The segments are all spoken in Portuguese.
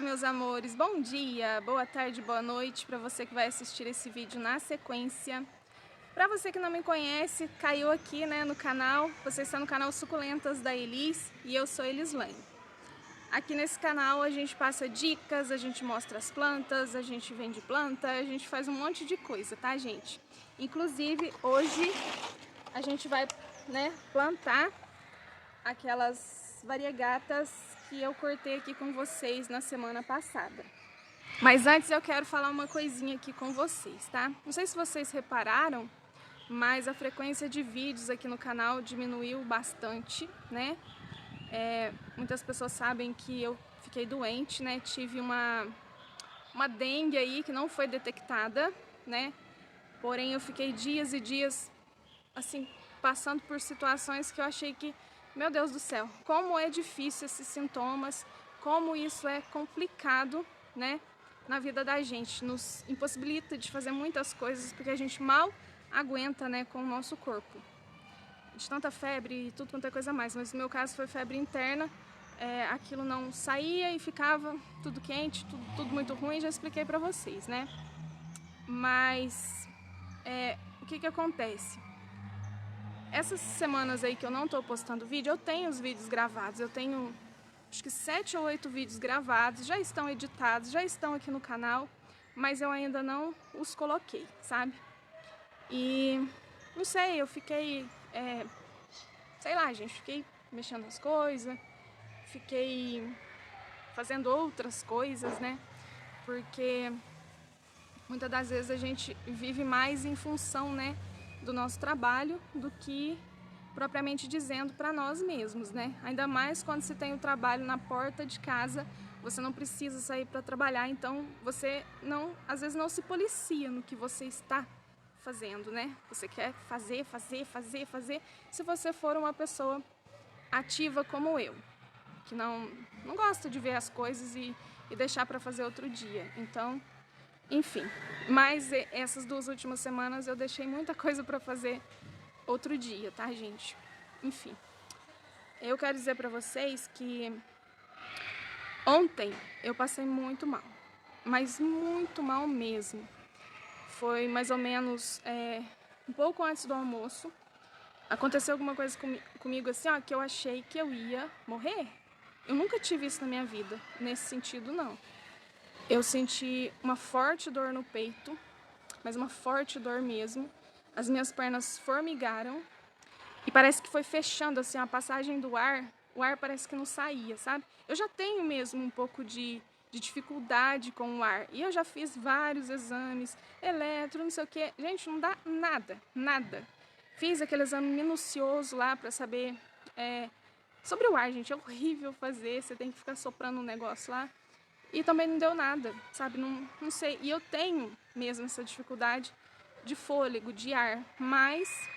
meus amores, bom dia, boa tarde, boa noite para você que vai assistir esse vídeo na sequência. Para você que não me conhece, caiu aqui, né, no canal, você está no canal Suculentas da Elis e eu sou Elislane. Aqui nesse canal a gente passa dicas, a gente mostra as plantas, a gente vende planta, a gente faz um monte de coisa, tá, gente? Inclusive hoje a gente vai, né, plantar aquelas variegatas que eu cortei aqui com vocês na semana passada. Mas antes eu quero falar uma coisinha aqui com vocês, tá? Não sei se vocês repararam, mas a frequência de vídeos aqui no canal diminuiu bastante, né? Muitas pessoas sabem que eu fiquei doente, né? Tive uma dengue aí que não foi detectada, né? Porém eu fiquei dias e dias, assim, passando por situações que eu achei que, meu Deus do céu, como é difícil esses sintomas, como isso é complicado, né, na vida da gente, nos impossibilita de fazer muitas coisas, porque a gente mal aguenta, né, com o nosso corpo. De tanta febre e tudo quanto é coisa mais, mas no meu caso foi febre interna, aquilo não saía e ficava tudo quente, tudo muito ruim, já expliquei pra vocês, né. Mas, o que acontece? Essas semanas aí que eu não tô postando vídeo, eu tenho os vídeos gravados, eu tenho acho que 7 ou 8 vídeos gravados, já estão editados, já estão aqui no canal, mas eu ainda não os coloquei, sabe? E não sei, eu fiquei, sei lá, gente, fiquei mexendo nas coisas, fiquei fazendo outras coisas, né? Porque muitas das vezes a gente vive mais em função, né, do nosso trabalho do que propriamente dizendo para nós mesmos, né? Ainda mais quando se tem o trabalho na porta de casa, você não precisa sair para trabalhar, então você não, às vezes não se policia no que você está fazendo, né? Você quer fazer. Se você for uma pessoa ativa como eu, que não gosta de ver as coisas e deixar para fazer outro dia. Então, enfim, mas essas 2 últimas semanas eu deixei muita coisa para fazer outro dia, tá, gente? Enfim, eu quero dizer pra vocês que ontem eu passei muito mal, mas muito mal mesmo. Foi mais ou menos um pouco antes do almoço. Aconteceu alguma coisa comigo assim, ó, que eu achei que eu ia morrer. Eu nunca tive isso na minha vida, nesse sentido não. Eu senti uma forte dor no peito, mas uma forte dor mesmo. As minhas pernas formigaram. E parece que foi fechando, assim, a passagem do ar, o ar parece que não saía, sabe? Eu já tenho mesmo um pouco de dificuldade com o ar. E eu já fiz vários exames, eletro, não sei o quê. Gente, não dá nada. Fiz aquele exame minucioso lá pra saber sobre o ar, gente. É horrível fazer, você tem que ficar soprando um negócio lá. E também não deu nada, sabe? Não sei. E eu tenho mesmo essa dificuldade de fôlego, de ar, mas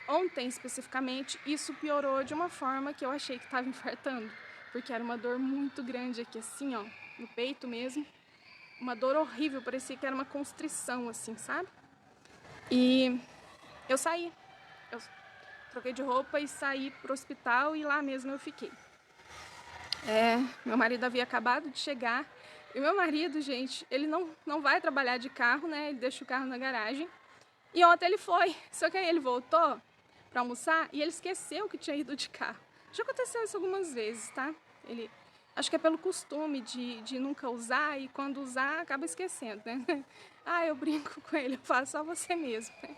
ontem, especificamente, isso piorou de uma forma que eu achei que estava infartando, porque era uma dor muito grande aqui, assim, ó, no peito mesmo, uma dor horrível, parecia que era uma constrição, assim, sabe? E eu saí, eu troquei de roupa e saí pro hospital e lá mesmo eu fiquei. Meu marido havia acabado de chegar, e meu marido, gente, ele não vai trabalhar de carro, né, ele deixa o carro na garagem, e ontem ele foi, só que aí ele voltou para almoçar e ele esqueceu que tinha ido de carro. Já aconteceu isso algumas vezes, tá? Ele, acho que é pelo costume de nunca usar e quando usar acaba esquecendo, né? Ah, eu brinco com ele, eu falo só você mesmo, né?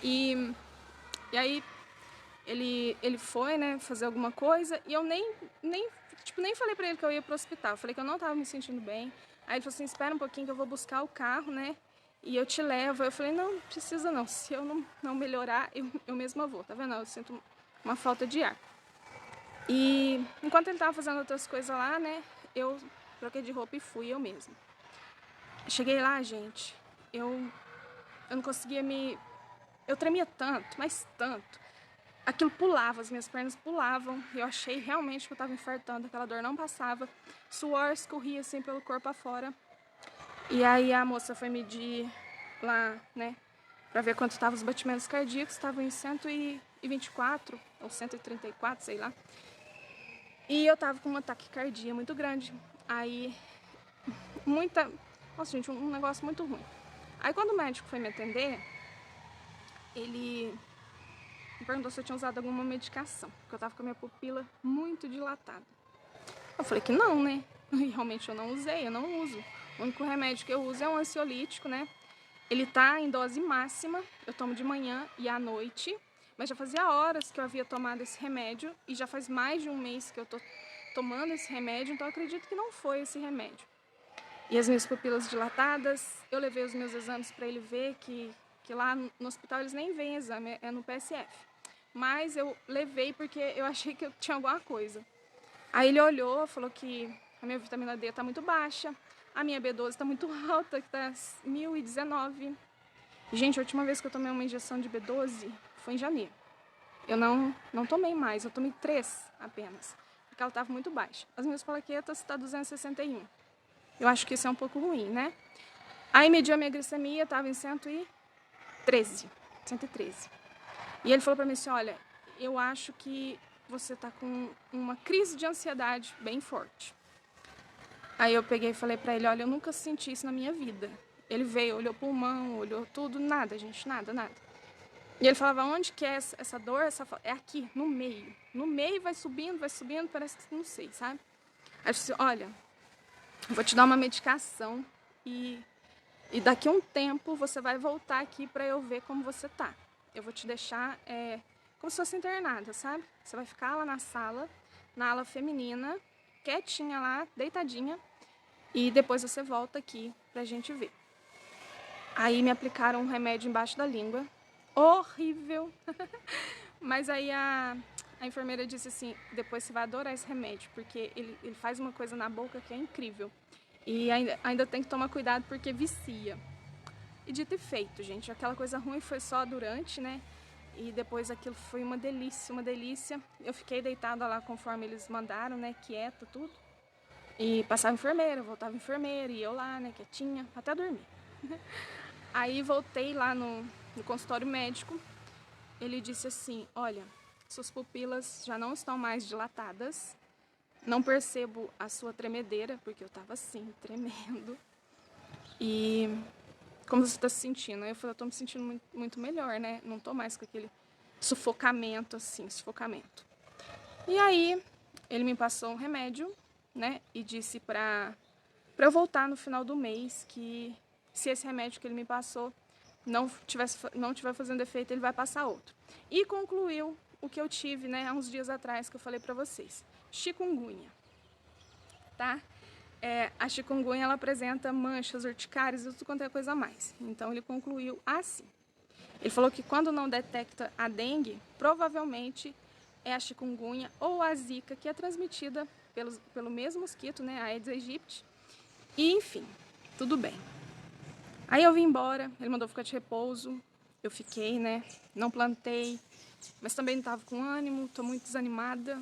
E aí ele foi, né, fazer alguma coisa e eu nem falei pra ele que eu ia pro hospital. Eu falei que eu não tava me sentindo bem. Aí ele falou assim, espera um pouquinho que eu vou buscar o carro, né? E eu te levo. Eu falei, não precisa não. Se eu não melhorar, eu mesma vou. Tá vendo? Eu sinto uma falta de ar. E enquanto ele tava fazendo outras coisas lá, né? Eu troquei de roupa e fui eu mesma. Cheguei lá, gente. Eu não conseguia eu tremia tanto, mas tanto. Aquilo pulava, as minhas pernas pulavam. Eu achei realmente que eu tava infartando. Aquela dor não passava. Suor escorria assim pelo corpo afora. E aí a moça foi medir lá, né, pra ver quanto estavam os batimentos cardíacos. Estavam em 124 ou 134, sei lá. E eu tava com uma taquicardia muito grande. Aí, nossa, gente, um negócio muito ruim. Aí, quando o médico foi me atender, ele me perguntou se eu tinha usado alguma medicação, porque eu tava com a minha pupila muito dilatada. Eu falei que não, né? E realmente eu não usei, eu não uso. O único remédio que eu uso é um ansiolítico, né? Ele tá em dose máxima, eu tomo de manhã e à noite, mas já fazia horas que eu havia tomado esse remédio e já faz mais de um mês que eu tô tomando esse remédio, então eu acredito que não foi esse remédio. E as minhas pupilas dilatadas, eu levei os meus exames para ele ver que lá no hospital eles nem veem exame, é no PSF. Mas eu levei porque eu achei que eu tinha alguma coisa. Aí ele olhou, falou que a minha vitamina D está muito baixa, a minha B12 está muito alta, que está 1019. Gente, a última vez que eu tomei uma injeção de B12 foi em janeiro. Eu não tomei mais, eu tomei 3 apenas, porque ela estava muito baixa. As minhas plaquetas estão 261. Eu acho que isso é um pouco ruim, né? Aí mediu a minha glicemia, estava em 113. E ele falou para mim assim, olha, eu acho que você tá com uma crise de ansiedade bem forte. Aí eu peguei e falei para ele, olha, eu nunca senti isso na minha vida. Ele veio, olhou o pulmão, olhou tudo, nada, gente, nada. E ele falava, onde que é essa dor? É aqui, no meio. No meio vai subindo, parece que não sei, sabe? Aí eu disse, olha, eu vou te dar uma medicação e daqui a um tempo você vai voltar aqui para eu ver como você tá. Eu vou te deixar como se fosse internada, sabe? Você vai ficar lá na sala, na ala feminina, quietinha lá, deitadinha, e depois você volta aqui pra gente ver. Aí me aplicaram um remédio embaixo da língua, horrível. Mas aí a enfermeira disse assim, depois você vai adorar esse remédio, porque ele faz uma coisa na boca que é incrível. E ainda tem que tomar cuidado porque vicia. E dito e feito, gente, aquela coisa ruim foi só durante, né? E depois aquilo foi uma delícia, uma delícia. Eu fiquei deitada lá conforme eles mandaram, né? Quieta, tudo. E passava enfermeira, voltava enfermeira, e eu lá, né? Quietinha, até dormir. Aí voltei lá no consultório médico. Ele disse assim, olha, suas pupilas já não estão mais dilatadas. Não percebo a sua tremedeira, porque eu tava assim, tremendo. E como você está se sentindo? Aí eu falei, eu tô me sentindo muito, muito melhor, né? Não tô mais com aquele sufocamento, assim, sufocamento. E aí, ele me passou um remédio, né? E disse pra eu voltar no final do mês, que se esse remédio que ele me passou não tiver fazendo efeito, ele vai passar outro. E concluiu o que eu tive, né, há uns dias atrás, que eu falei pra vocês. Chikungunya, tá? A chikungunya, ela apresenta manchas, urticárias e tudo quanto é coisa a mais. Então, ele concluiu assim. Ele falou que quando não detecta a dengue, provavelmente é a chikungunya ou a zika, que é transmitida pelo mesmo mosquito, né, a Aedes aegypti. E, enfim, tudo bem. Aí eu vim embora, ele mandou ficar de repouso, eu fiquei, né, não plantei, mas também não estava com ânimo, tô muito desanimada,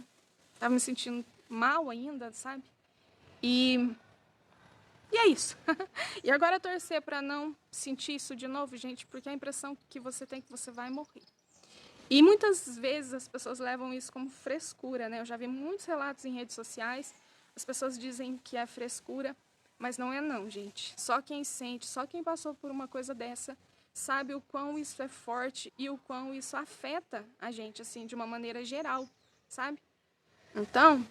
tava me sentindo mal ainda, sabe? E é isso. E agora torcer para não sentir isso de novo, gente, porque a impressão que você tem é que você vai morrer. E muitas vezes as pessoas levam isso como frescura, né? Eu já vi muitos relatos em redes sociais, as pessoas dizem que é frescura, mas não é não, gente. Só quem sente, só quem passou por uma coisa dessa, sabe o quão isso é forte e o quão isso afeta a gente, assim, de uma maneira geral, sabe? Então,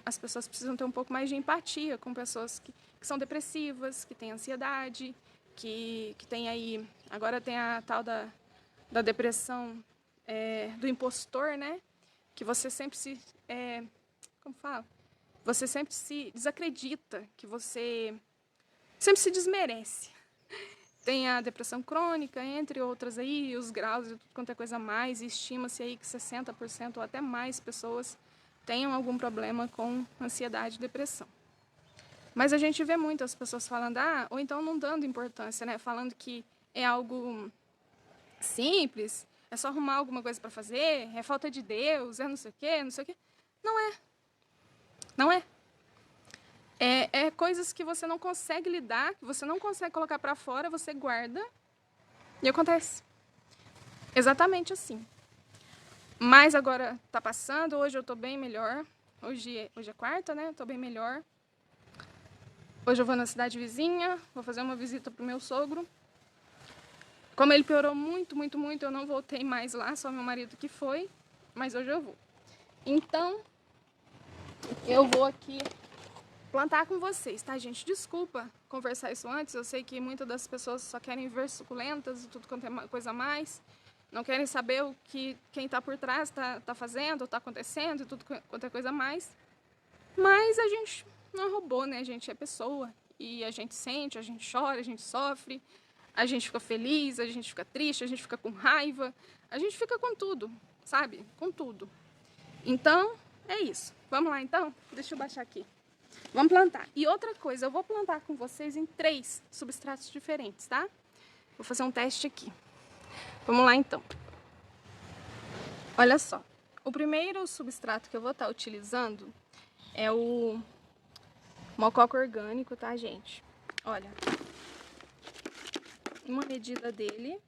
as pessoas precisam ter um pouco mais de empatia com pessoas que são depressivas, que têm ansiedade, que tem aí... Agora tem a tal da depressão do impostor, né? Que você sempre se... como fala? Você sempre se desacredita, que você sempre se desmerece. Tem a depressão crônica, entre outras aí, os graus e tudo quanto é coisa a mais, e estima-se aí que 60% ou até mais pessoas tenham algum problema com ansiedade e depressão. Mas a gente vê muitas pessoas falando, ou então não dando importância, né? Falando que é algo simples, é só arrumar alguma coisa para fazer, é falta de Deus, é não sei o quê, não sei o quê. Não é. Não é. É coisas que você não consegue lidar, que você não consegue colocar para fora, você guarda e acontece. Exatamente assim. Mas agora tá passando, hoje eu tô bem melhor. Hoje é quarta, né? Tô bem melhor. Hoje eu vou na cidade vizinha, vou fazer uma visita pro meu sogro. Como ele piorou muito, eu não voltei mais lá, só meu marido que foi, mas hoje eu vou. Então, eu vou aqui plantar com vocês, tá, gente? Desculpa conversar isso antes, eu sei que muitas das pessoas só querem ver suculentas e tudo quanto é coisa a mais. Não querem saber o que quem tá por trás tá fazendo, tá acontecendo e tudo quanto é coisa a mais. Mas a gente não é robô, né? A gente é pessoa. E a gente sente, a gente chora, a gente sofre, a gente fica feliz, a gente fica triste, a gente fica com raiva, a gente fica com tudo, sabe? Com tudo. Então, é isso. Vamos lá então? Deixa eu baixar aqui. Vamos plantar. E outra coisa, eu vou plantar com vocês em 3 substratos diferentes, tá? Vou fazer um teste aqui. Vamos lá então. Olha só. O primeiro substrato que eu vou estar utilizando é o mococo orgânico, tá, gente? Olha. Uma medida dele.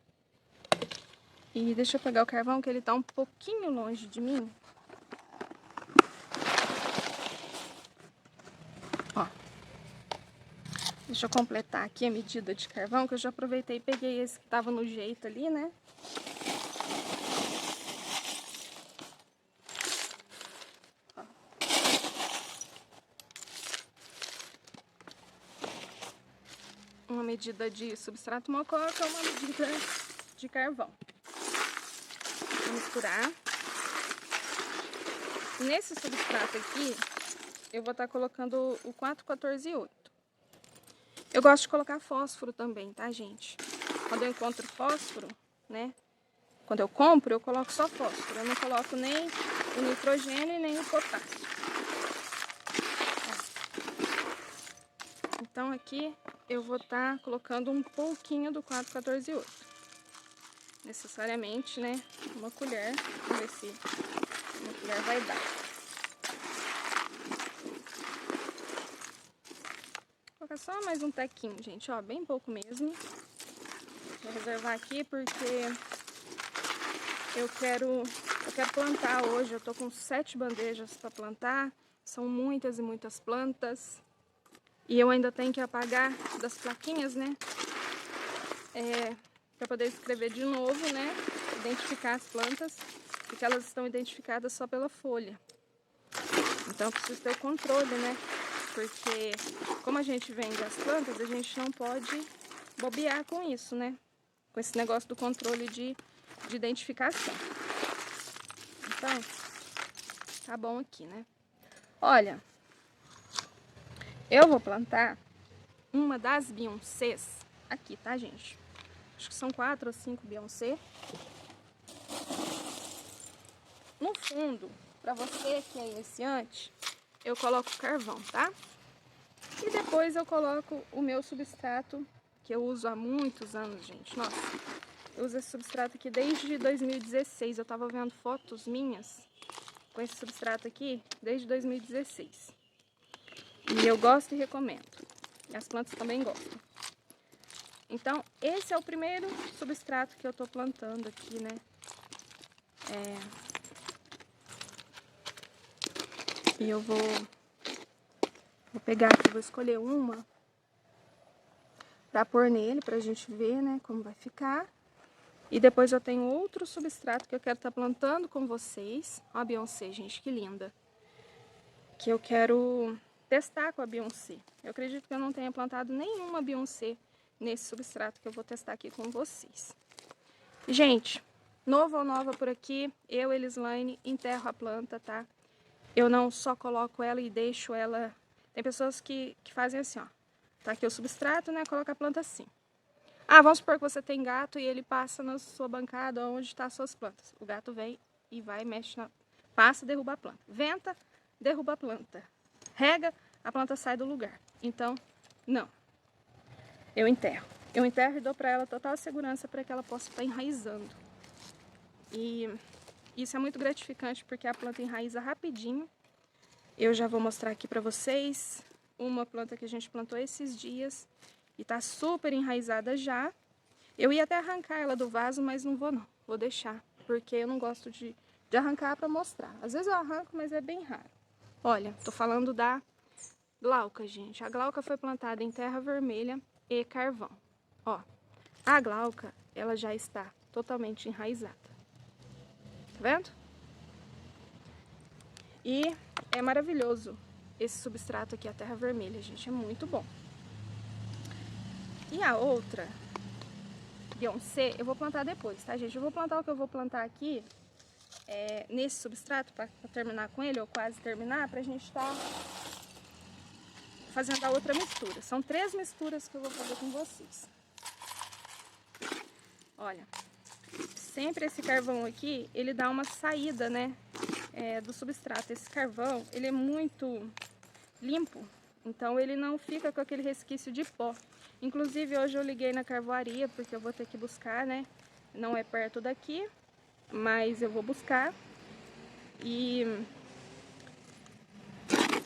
E deixa eu pegar o carvão, que ele tá um pouquinho longe de mim. Ó. Deixa eu completar aqui a medida de carvão, que eu já aproveitei e peguei esse que tava no jeito ali, né? Ó. Uma medida de substrato mococa, uma medida de carvão. Vou misturar. Nesse substrato aqui, eu vou estar colocando o 414-8. Eu gosto de colocar fósforo também, tá, gente? Quando eu encontro fósforo, né? Quando eu compro, eu coloco só fósforo. Eu não coloco nem o nitrogênio e nem o potássio. Então aqui eu vou estar colocando um pouquinho do 414-8. Necessariamente, né? Uma colher. Vamos ver se uma colher vai dar. Vou colocar só mais um tequinho, gente, ó, bem pouco mesmo. Vou reservar aqui porque eu quero plantar hoje. Eu tô com 7 bandejas para plantar. São muitas e muitas plantas. E eu ainda tenho que apagar das plaquinhas, né? Para poder escrever de novo, né? Identificar as plantas, porque elas estão identificadas só pela folha. Então eu preciso ter o controle, né? Porque como a gente vende as plantas, a gente não pode bobear com isso, né? Com esse negócio do controle de identificação. Então, tá bom aqui, né? Olha, eu vou plantar uma das Beyoncés aqui, tá, gente? Acho que são 4 ou 5 Beyoncé. No fundo, pra você que é iniciante, eu coloco carvão, tá? E depois eu coloco o meu substrato, que eu uso há muitos anos, gente. Nossa, eu uso esse substrato aqui desde 2016. Eu tava vendo fotos minhas com esse substrato aqui desde 2016. E eu gosto e recomendo. E as plantas também gostam. Então, esse é o primeiro substrato que eu tô plantando aqui, né? E eu vou pegar aqui, vou escolher uma pra pôr nele, pra gente ver, né, como vai ficar. E depois eu tenho outro substrato que eu quero estar plantando com vocês. Ó a Beyoncé, gente, que linda. Que eu quero testar com a Beyoncé. Eu acredito que eu não tenha plantado nenhuma Beyoncé nesse substrato que eu vou testar aqui com vocês. Gente, novo ou nova por aqui, eu, Elislaine, enterro a planta, tá? Eu não só coloco ela e deixo ela... Tem pessoas que fazem assim, ó. Tá aqui o substrato, né? Coloca a planta assim. Ah, vamos supor que você tem gato e ele passa na sua bancada onde estão as suas plantas. O gato vem e vai, mexe na... Passa, derruba a planta. Venta, derruba a planta. Rega, a planta sai do lugar. Então, não. Eu enterro. Eu enterro e dou pra ela total segurança para que ela possa estar enraizando. E isso é muito gratificante porque a planta enraiza rapidinho. Eu já vou mostrar aqui pra vocês uma planta que a gente plantou esses dias e tá super enraizada já. Eu ia até arrancar ela do vaso, mas não vou não. Vou deixar, porque eu não gosto de arrancar pra mostrar. Às vezes eu arranco, mas é bem raro. Olha, tô falando da glauca, gente. A glauca foi plantada em terra vermelha e carvão. Ó, a glauca, ela já está totalmente enraizada. Tá vendo? E é maravilhoso esse substrato aqui, a terra vermelha, gente. É muito bom. E a outra, Beyoncé, eu vou plantar depois, tá, gente? Eu vou plantar o que eu vou plantar aqui, nesse substrato, para terminar com ele, ou quase terminar, pra gente estar fazendo a outra mistura. São 3 misturas que eu vou fazer com vocês. Olha, sempre esse carvão aqui, ele dá uma saída, né, do substrato. Esse carvão, ele é muito limpo, então ele não fica com aquele resquício de pó. Inclusive hoje eu liguei na carvoaria, porque eu vou ter que buscar, né, não é perto daqui, mas eu vou buscar. E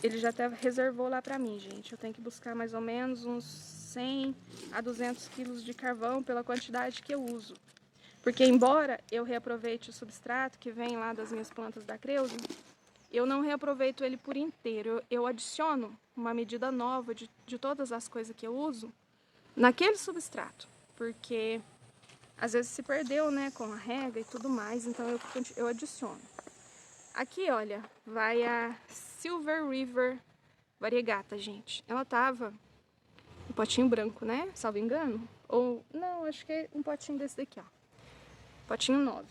ele já até reservou lá pra mim, gente. Eu tenho que buscar mais ou menos uns 100 a 200 quilos de carvão pela quantidade que eu uso. Porque embora eu reaproveite o substrato que vem lá das minhas plantas da Creusa, eu não reaproveito ele por inteiro. Eu adiciono uma medida nova de todas as coisas que eu uso naquele substrato. Porque às vezes se perdeu, né, com a rega e tudo mais, então eu adiciono. Aqui, olha, vai a Silver River Variegata, gente. Ela tava um potinho branco, né? Salvo engano. Ou, não, acho que é um potinho desse daqui, ó. Potinho 9.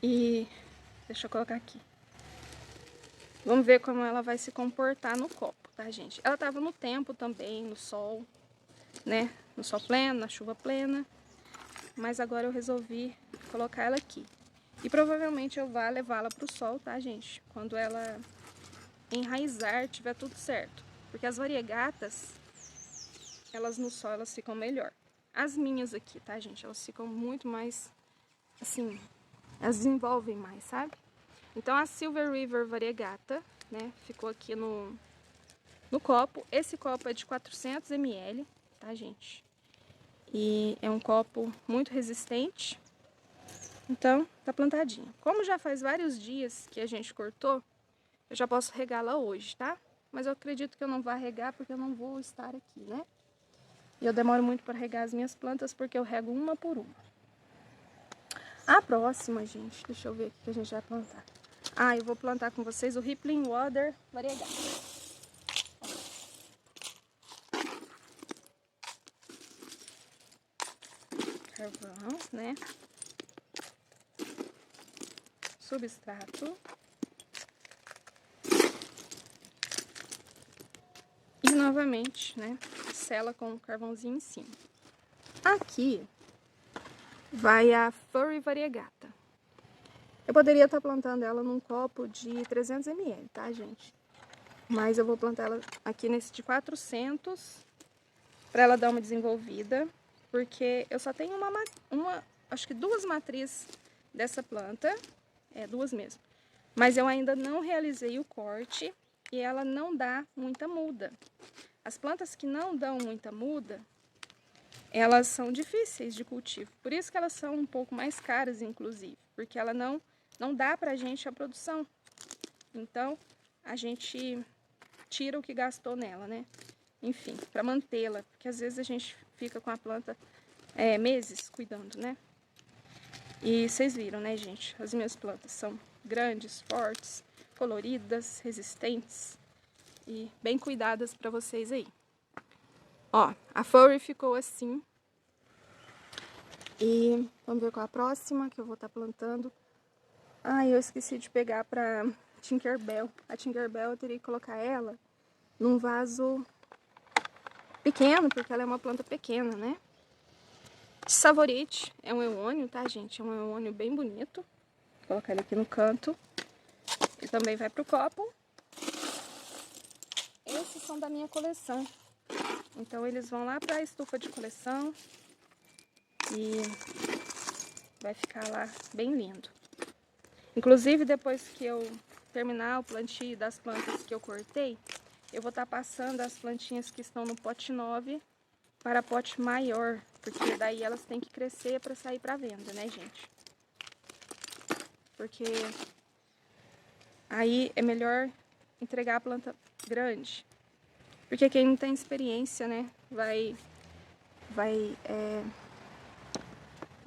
E deixa eu colocar aqui. Vamos ver como ela vai se comportar no copo, tá, gente? Ela tava no tempo também, no sol, né? No sol pleno, na chuva plena. Mas agora eu resolvi colocar ela aqui. E provavelmente eu vou levá-la pro sol, tá, gente? Quando ela enraizar, tiver tudo certo. Porque as variegatas, elas no sol, elas ficam melhor. As minhas aqui, tá, gente? Elas ficam muito mais, assim, elas desenvolvem mais, sabe? Então a Silver River Variegata, né, ficou aqui no copo. Esse copo é de 400 ml, tá, gente? E é um copo muito resistente. Então, tá plantadinho. Como já faz vários dias que a gente cortou, eu já posso regá-la hoje, tá? Mas eu acredito que eu não vou regar porque eu não vou estar aqui, né? E eu demoro muito para regar as minhas plantas porque eu rego uma por uma. A próxima, gente, deixa eu ver o que a gente vai plantar. Ah, eu vou plantar com vocês o Rippling Water Variegata. Carvão, né? Substrato. E novamente, né? Sela com o carvãozinho em cima. Aqui vai a Furry Variegata. Eu poderia estar plantando ela num copo de 300 ml, tá, gente? Mas eu vou plantar ela aqui nesse de 400 para ela dar uma desenvolvida, porque eu só tenho acho que 2 matrizes dessa planta, 2 mesmo. Mas eu ainda não realizei o corte e ela não dá muita muda. As plantas que não dão muita muda, elas são difíceis de cultivo. Por isso que elas são um pouco mais caras, inclusive, porque ela não dá pra gente a produção. Então, a gente tira o que gastou nela, né? Enfim, para mantê-la, porque às vezes a gente fica com a planta meses cuidando, né? E vocês viram, né, gente? As minhas plantas são grandes, fortes, coloridas, resistentes e bem cuidadas para vocês aí. Ó, a Furry ficou assim. E vamos ver qual a próxima que eu vou estar plantando. Ah, eu esqueci de pegar para Tinkerbell. A Tinkerbell eu teria que colocar ela num vaso pequeno, porque ela é uma planta pequena, né? Savorite é um eônio, tá, gente? É um eônio bem bonito. Vou colocar ele aqui no canto. Ele também vai pro copo. Esses são da minha coleção. Então eles vão lá pra estufa de coleção. E vai ficar lá bem lindo. Inclusive, depois que eu terminar o plantio das plantas que eu cortei, eu vou estar passando as plantinhas que estão no pote 9 para pote maior, porque daí elas têm que crescer para sair para venda, né, gente? Porque Aí é melhor entregar a planta grande. Porque quem não tem experiência, né, vai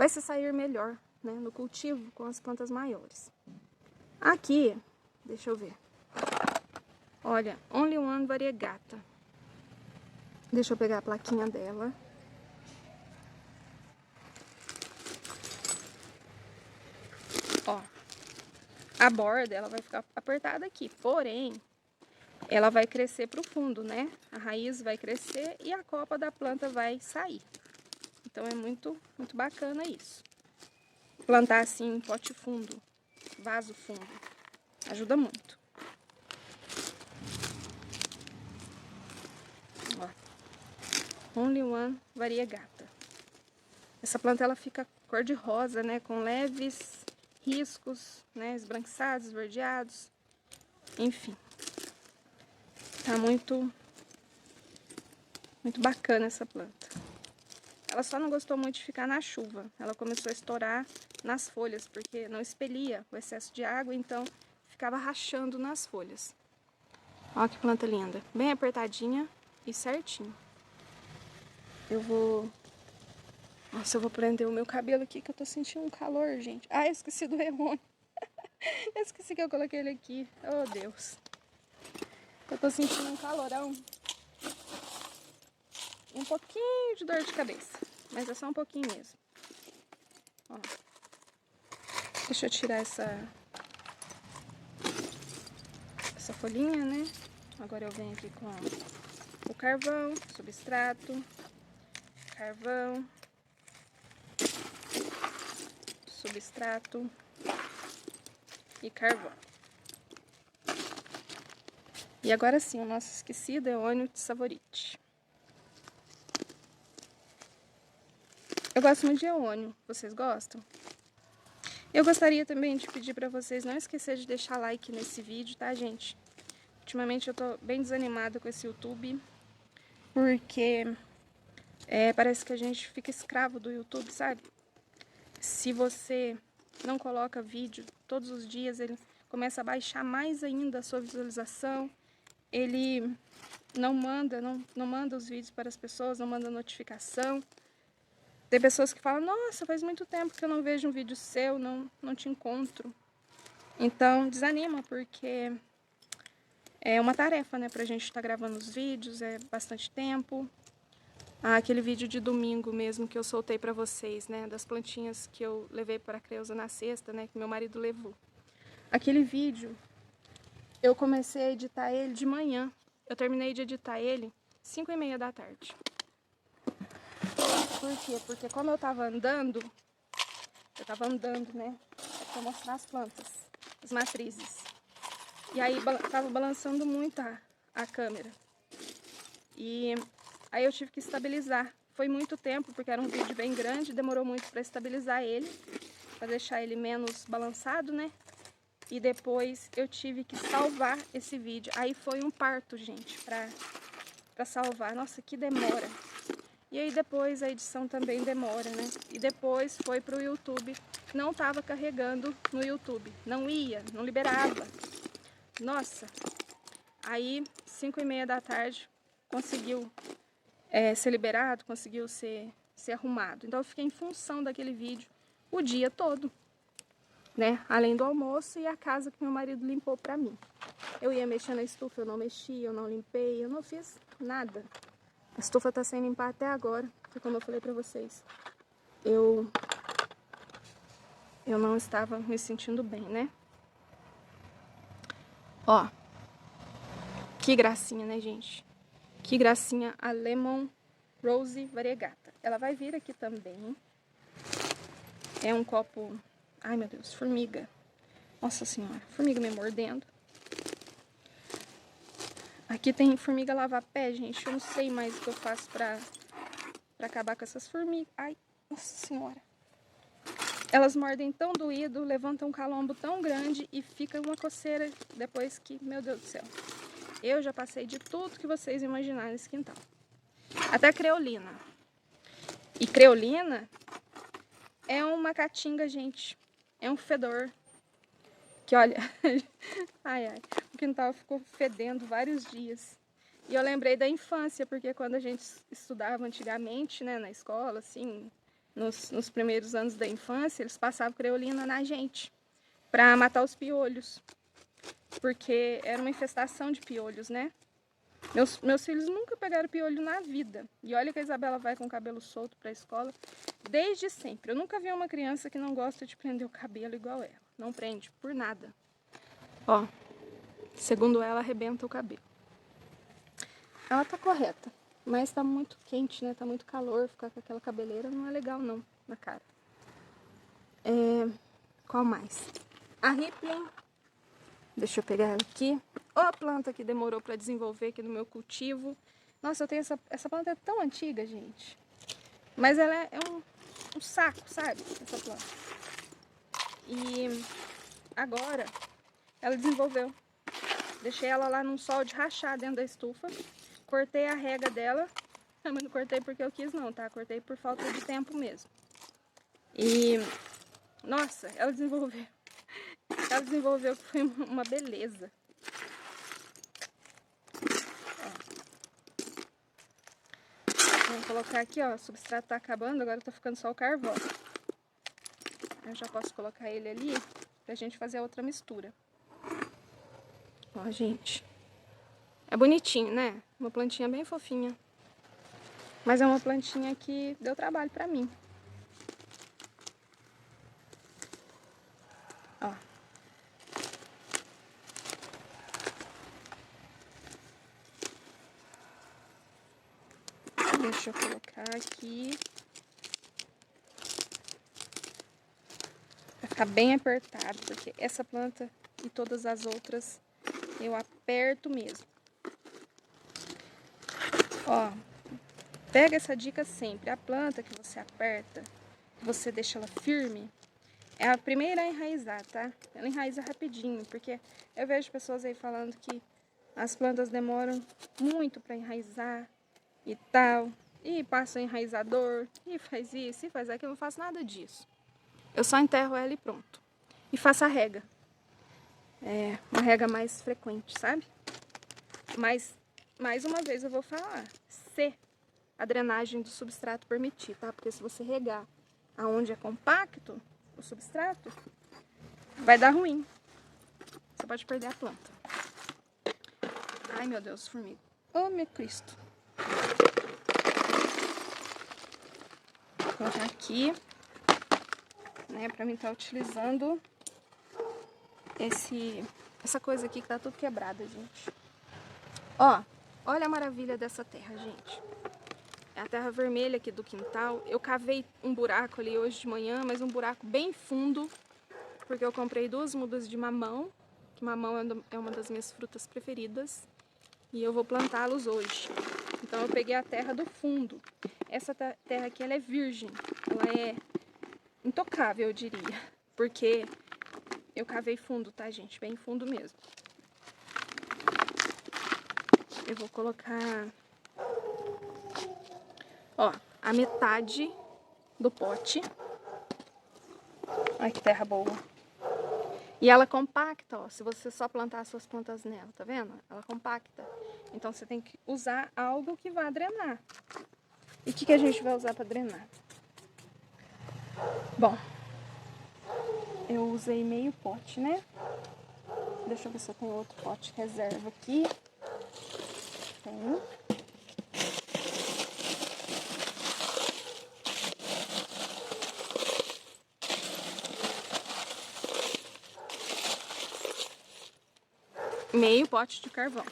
se sair melhor, né, no cultivo com as plantas maiores. Aqui, deixa eu ver. Olha, Only One Variegata. Deixa eu pegar a plaquinha dela. Ó, a borda, ela vai ficar apertada aqui, porém, ela vai crescer pro fundo, né? A raiz vai crescer e a copa da planta vai sair. Então é muito bacana isso. Plantar assim em pote fundo, vaso fundo, ajuda muito. Ó, Only One Variegata. Essa planta ela fica cor de rosa, né? Com leves riscos, né? Esbranquiçados, esverdeados. Enfim. Tá muito bacana essa planta. Ela só não gostou muito de ficar na chuva. Ela começou a estourar nas folhas, porque não expelia o excesso de água, então ficava rachando nas folhas. Olha que planta linda. Bem apertadinha e certinho. Nossa, eu vou prender o meu cabelo aqui, que eu tô sentindo um calor, gente. Ah, eu esqueci do reônio. Eu esqueci que eu coloquei ele aqui. Oh, Deus. Eu tô sentindo um calorão. Um pouquinho de dor de cabeça. Mas é só um pouquinho mesmo. Ó. Deixa eu tirar essa folhinha, né? Agora eu venho aqui com o carvão, substrato, carvão, substrato e carvão. E agora sim, o nosso esquecido Eônio Savorite. Eu gosto muito de Eônio, vocês gostam? Eu gostaria também de pedir para vocês não esquecer de deixar like nesse vídeo, tá, gente? Ultimamente eu tô bem desanimada com esse YouTube, porque parece que a gente fica escravo do YouTube, sabe? Se você não coloca vídeo todos os dias, ele começa a baixar mais ainda a sua visualização. Ele não manda os vídeos para as pessoas, não manda notificação. Tem pessoas que falam, nossa, faz muito tempo que eu não vejo um vídeo seu, não te encontro. Então, desanima, porque é uma tarefa, né, pra gente estar gravando os vídeos, é bastante tempo. Aquele vídeo de domingo mesmo que eu soltei pra vocês, né, das plantinhas que eu levei para a Creuza na sexta, né, que meu marido levou. Aquele vídeo, eu comecei a editar ele de manhã. Eu terminei de editar ele 5h30 da tarde. Por quê? Porque como eu tava andando, né, pra mostrar as plantas, as matrizes. E aí tava balançando muito a câmera. E aí eu tive que estabilizar. Foi muito tempo, porque era um vídeo bem grande, demorou muito para estabilizar ele, para deixar ele menos balançado, né? E depois eu tive que salvar esse vídeo. Aí foi um parto, gente, pra salvar. Nossa, que demora. E aí depois a edição também demora, né? E depois foi pro YouTube. Não tava carregando no YouTube. Não ia, não liberava. Nossa. Aí, 5h30 da tarde, conseguiu ser liberado, conseguiu ser arrumado. Então eu fiquei em função daquele vídeo o dia todo, né? Além do almoço e a casa que meu marido limpou pra mim. Eu ia mexer na estufa, eu não mexi, eu não limpei, eu não fiz nada. A estufa tá sem limpar até agora, porque como eu falei pra vocês, eu não estava me sentindo bem, né? Ó, que gracinha, né, gente? Que gracinha a Lemon Rose Variegata. Ela vai vir aqui também. É um copo... Ai, meu Deus, formiga. Nossa senhora, formiga me mordendo. Aqui tem formiga lava-pé, gente. Eu não sei mais o que eu faço pra acabar com essas formigas. Ai, nossa senhora. Elas mordem tão doído, levantam um calombo tão grande e fica uma coceira depois que... Meu Deus do céu. Eu já passei de tudo que vocês imaginarem nesse quintal. Até creolina. E creolina é uma caatinga, gente. É um fedor. Que olha, ai, o quintal ficou fedendo vários dias. E eu lembrei da infância, porque quando a gente estudava antigamente, né, na escola, assim, nos primeiros anos da infância, eles passavam creolina na gente, pra matar os piolhos. Porque era uma infestação de piolhos, né? Meus filhos nunca pegaram piolho na vida. E olha que a Isabela vai com o cabelo solto pra escola desde sempre. Eu nunca vi uma criança que não gosta de prender o cabelo igual ela. Não prende por nada. Ó, segundo ela, arrebenta o cabelo. Ela tá correta, mas tá muito quente, né? Tá muito calor, ficar com aquela cabeleira não é legal não, na cara. Qual mais? A Ripley. Deixa eu pegar ela aqui. Ó, a planta que demorou para desenvolver aqui no meu cultivo. Nossa, eu tenho essa planta é tão antiga, gente. Mas ela é um saco, sabe? Essa planta. E agora ela desenvolveu. Deixei ela lá num sol de rachar dentro da estufa. Cortei a rega dela. Mas não cortei porque eu quis não, tá? Cortei por falta de tempo mesmo. E nossa, ela desenvolveu. Ela desenvolveu que foi uma beleza. Vou colocar aqui, ó, o substrato tá acabando, agora tá ficando só o carvão. Eu já posso colocar ele ali pra gente fazer a outra mistura. Ó, gente. É bonitinho, né? Uma plantinha bem fofinha. Mas é uma plantinha que deu trabalho pra mim. Ó. Deixa eu colocar aqui. Vai ficar bem apertado, porque essa planta e todas as outras eu aperto mesmo. Ó, pega essa dica sempre. A planta que você aperta, que você deixa ela firme, é a primeira a enraizar, tá? Ela enraiza rapidinho, porque eu vejo pessoas aí falando que as plantas demoram muito para enraizar e tal. E passa o enraizador, e faz isso, e faz aquilo. Eu não faço nada disso. Eu só enterro ela e pronto. E faço a rega. É uma rega mais frequente, sabe? Mas, mais uma vez eu vou falar. Se a drenagem do substrato permitir, tá? Porque se você regar aonde é compacto o substrato, vai dar ruim. Você pode perder a planta. Ai, meu Deus, formiga. Oh, meu Cristo. Vou colocar aqui, né, pra mim estar utilizando essa coisa aqui que tá tudo quebrada, gente. Ó, olha a maravilha dessa terra, gente. É a terra vermelha aqui do quintal. Eu cavei um buraco ali hoje de manhã, mas um buraco bem fundo, porque eu comprei 2 mudas de mamão, que mamão é uma das minhas frutas preferidas, e eu vou plantá-los hoje. Então eu peguei a terra do fundo. Essa terra aqui, ela é virgem, ela é intocável, eu diria, porque eu cavei fundo, tá, gente? Bem fundo mesmo. Eu vou colocar, ó, a metade do pote. Olha que terra boa. E ela compacta, ó, se você só plantar as suas plantas nela, tá vendo? Ela compacta. Então você tem que usar algo que vá drenar. E o que a gente vai usar para drenar? Bom, eu usei meio pote, né? Deixa eu ver se eu tenho outro pote reserva aqui. Tem. Meio pote de carvão.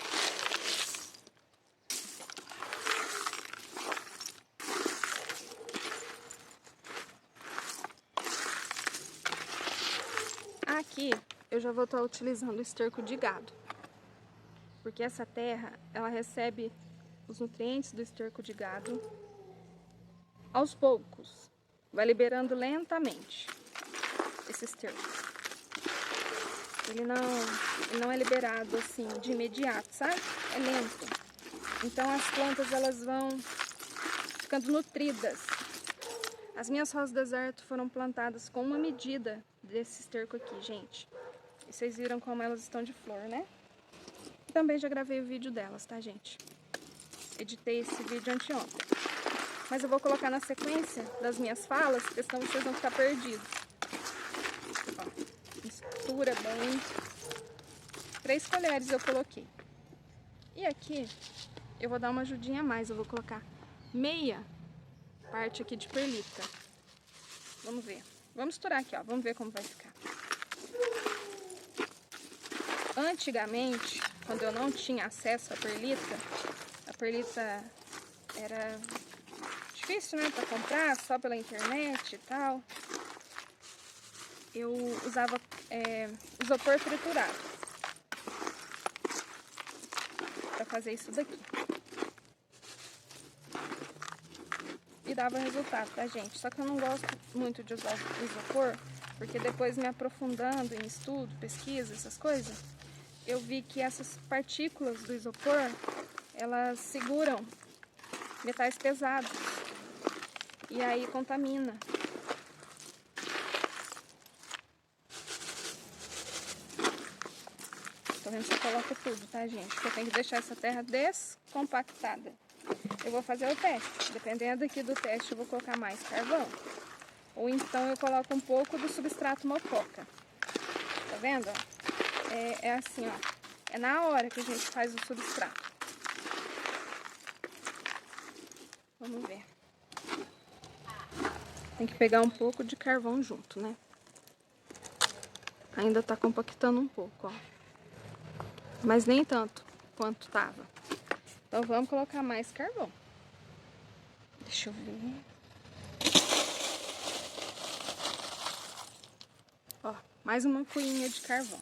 Aqui eu já vou estar utilizando o esterco de gado, porque essa terra ela recebe os nutrientes do esterco de gado aos poucos, vai liberando lentamente esse esterco. Ele não é liberado assim de imediato, sabe? É lento. Então as plantas elas vão ficando nutridas. As minhas rosas do deserto foram plantadas com uma medida desse esterco aqui, gente. Vocês viram como elas estão de flor, né? Também já gravei o vídeo delas, tá, gente? Editei esse vídeo anteontem. Mas eu vou colocar na sequência das minhas falas, porque senão vocês vão ficar perdidos. Ó, mistura bem. 3 colheres eu coloquei. E aqui eu vou dar uma ajudinha a mais. Eu vou colocar meia parte aqui de perlita. Vamos ver. Vamos misturar aqui, ó. Vamos ver como vai ficar. Antigamente, quando eu não tinha acesso à perlita, a perlita era difícil, né, para comprar, só pela internet e tal. Eu usava isopor triturado para fazer isso daqui. E dava resultado, tá, gente? Só que eu não gosto muito de usar isopor, porque depois me aprofundando em estudo, pesquisa, essas coisas, eu vi que essas partículas do isopor, elas seguram metais pesados e aí contamina. Tô vendo se eu coloco tudo, tá, gente? Porque eu tenho que deixar essa terra descompactada. Eu vou fazer o teste. Dependendo aqui do teste, eu vou colocar mais carvão. Ou então eu coloco um pouco do substrato mococa. Tá vendo? É assim, ó. É na hora que a gente faz o substrato. Vamos ver. Tem que pegar um pouco de carvão junto, né? Ainda tá compactando um pouco, ó. Mas nem tanto quanto tava. Então vamos colocar mais carvão. Deixa eu ver. Ó, mais uma colhinha de carvão.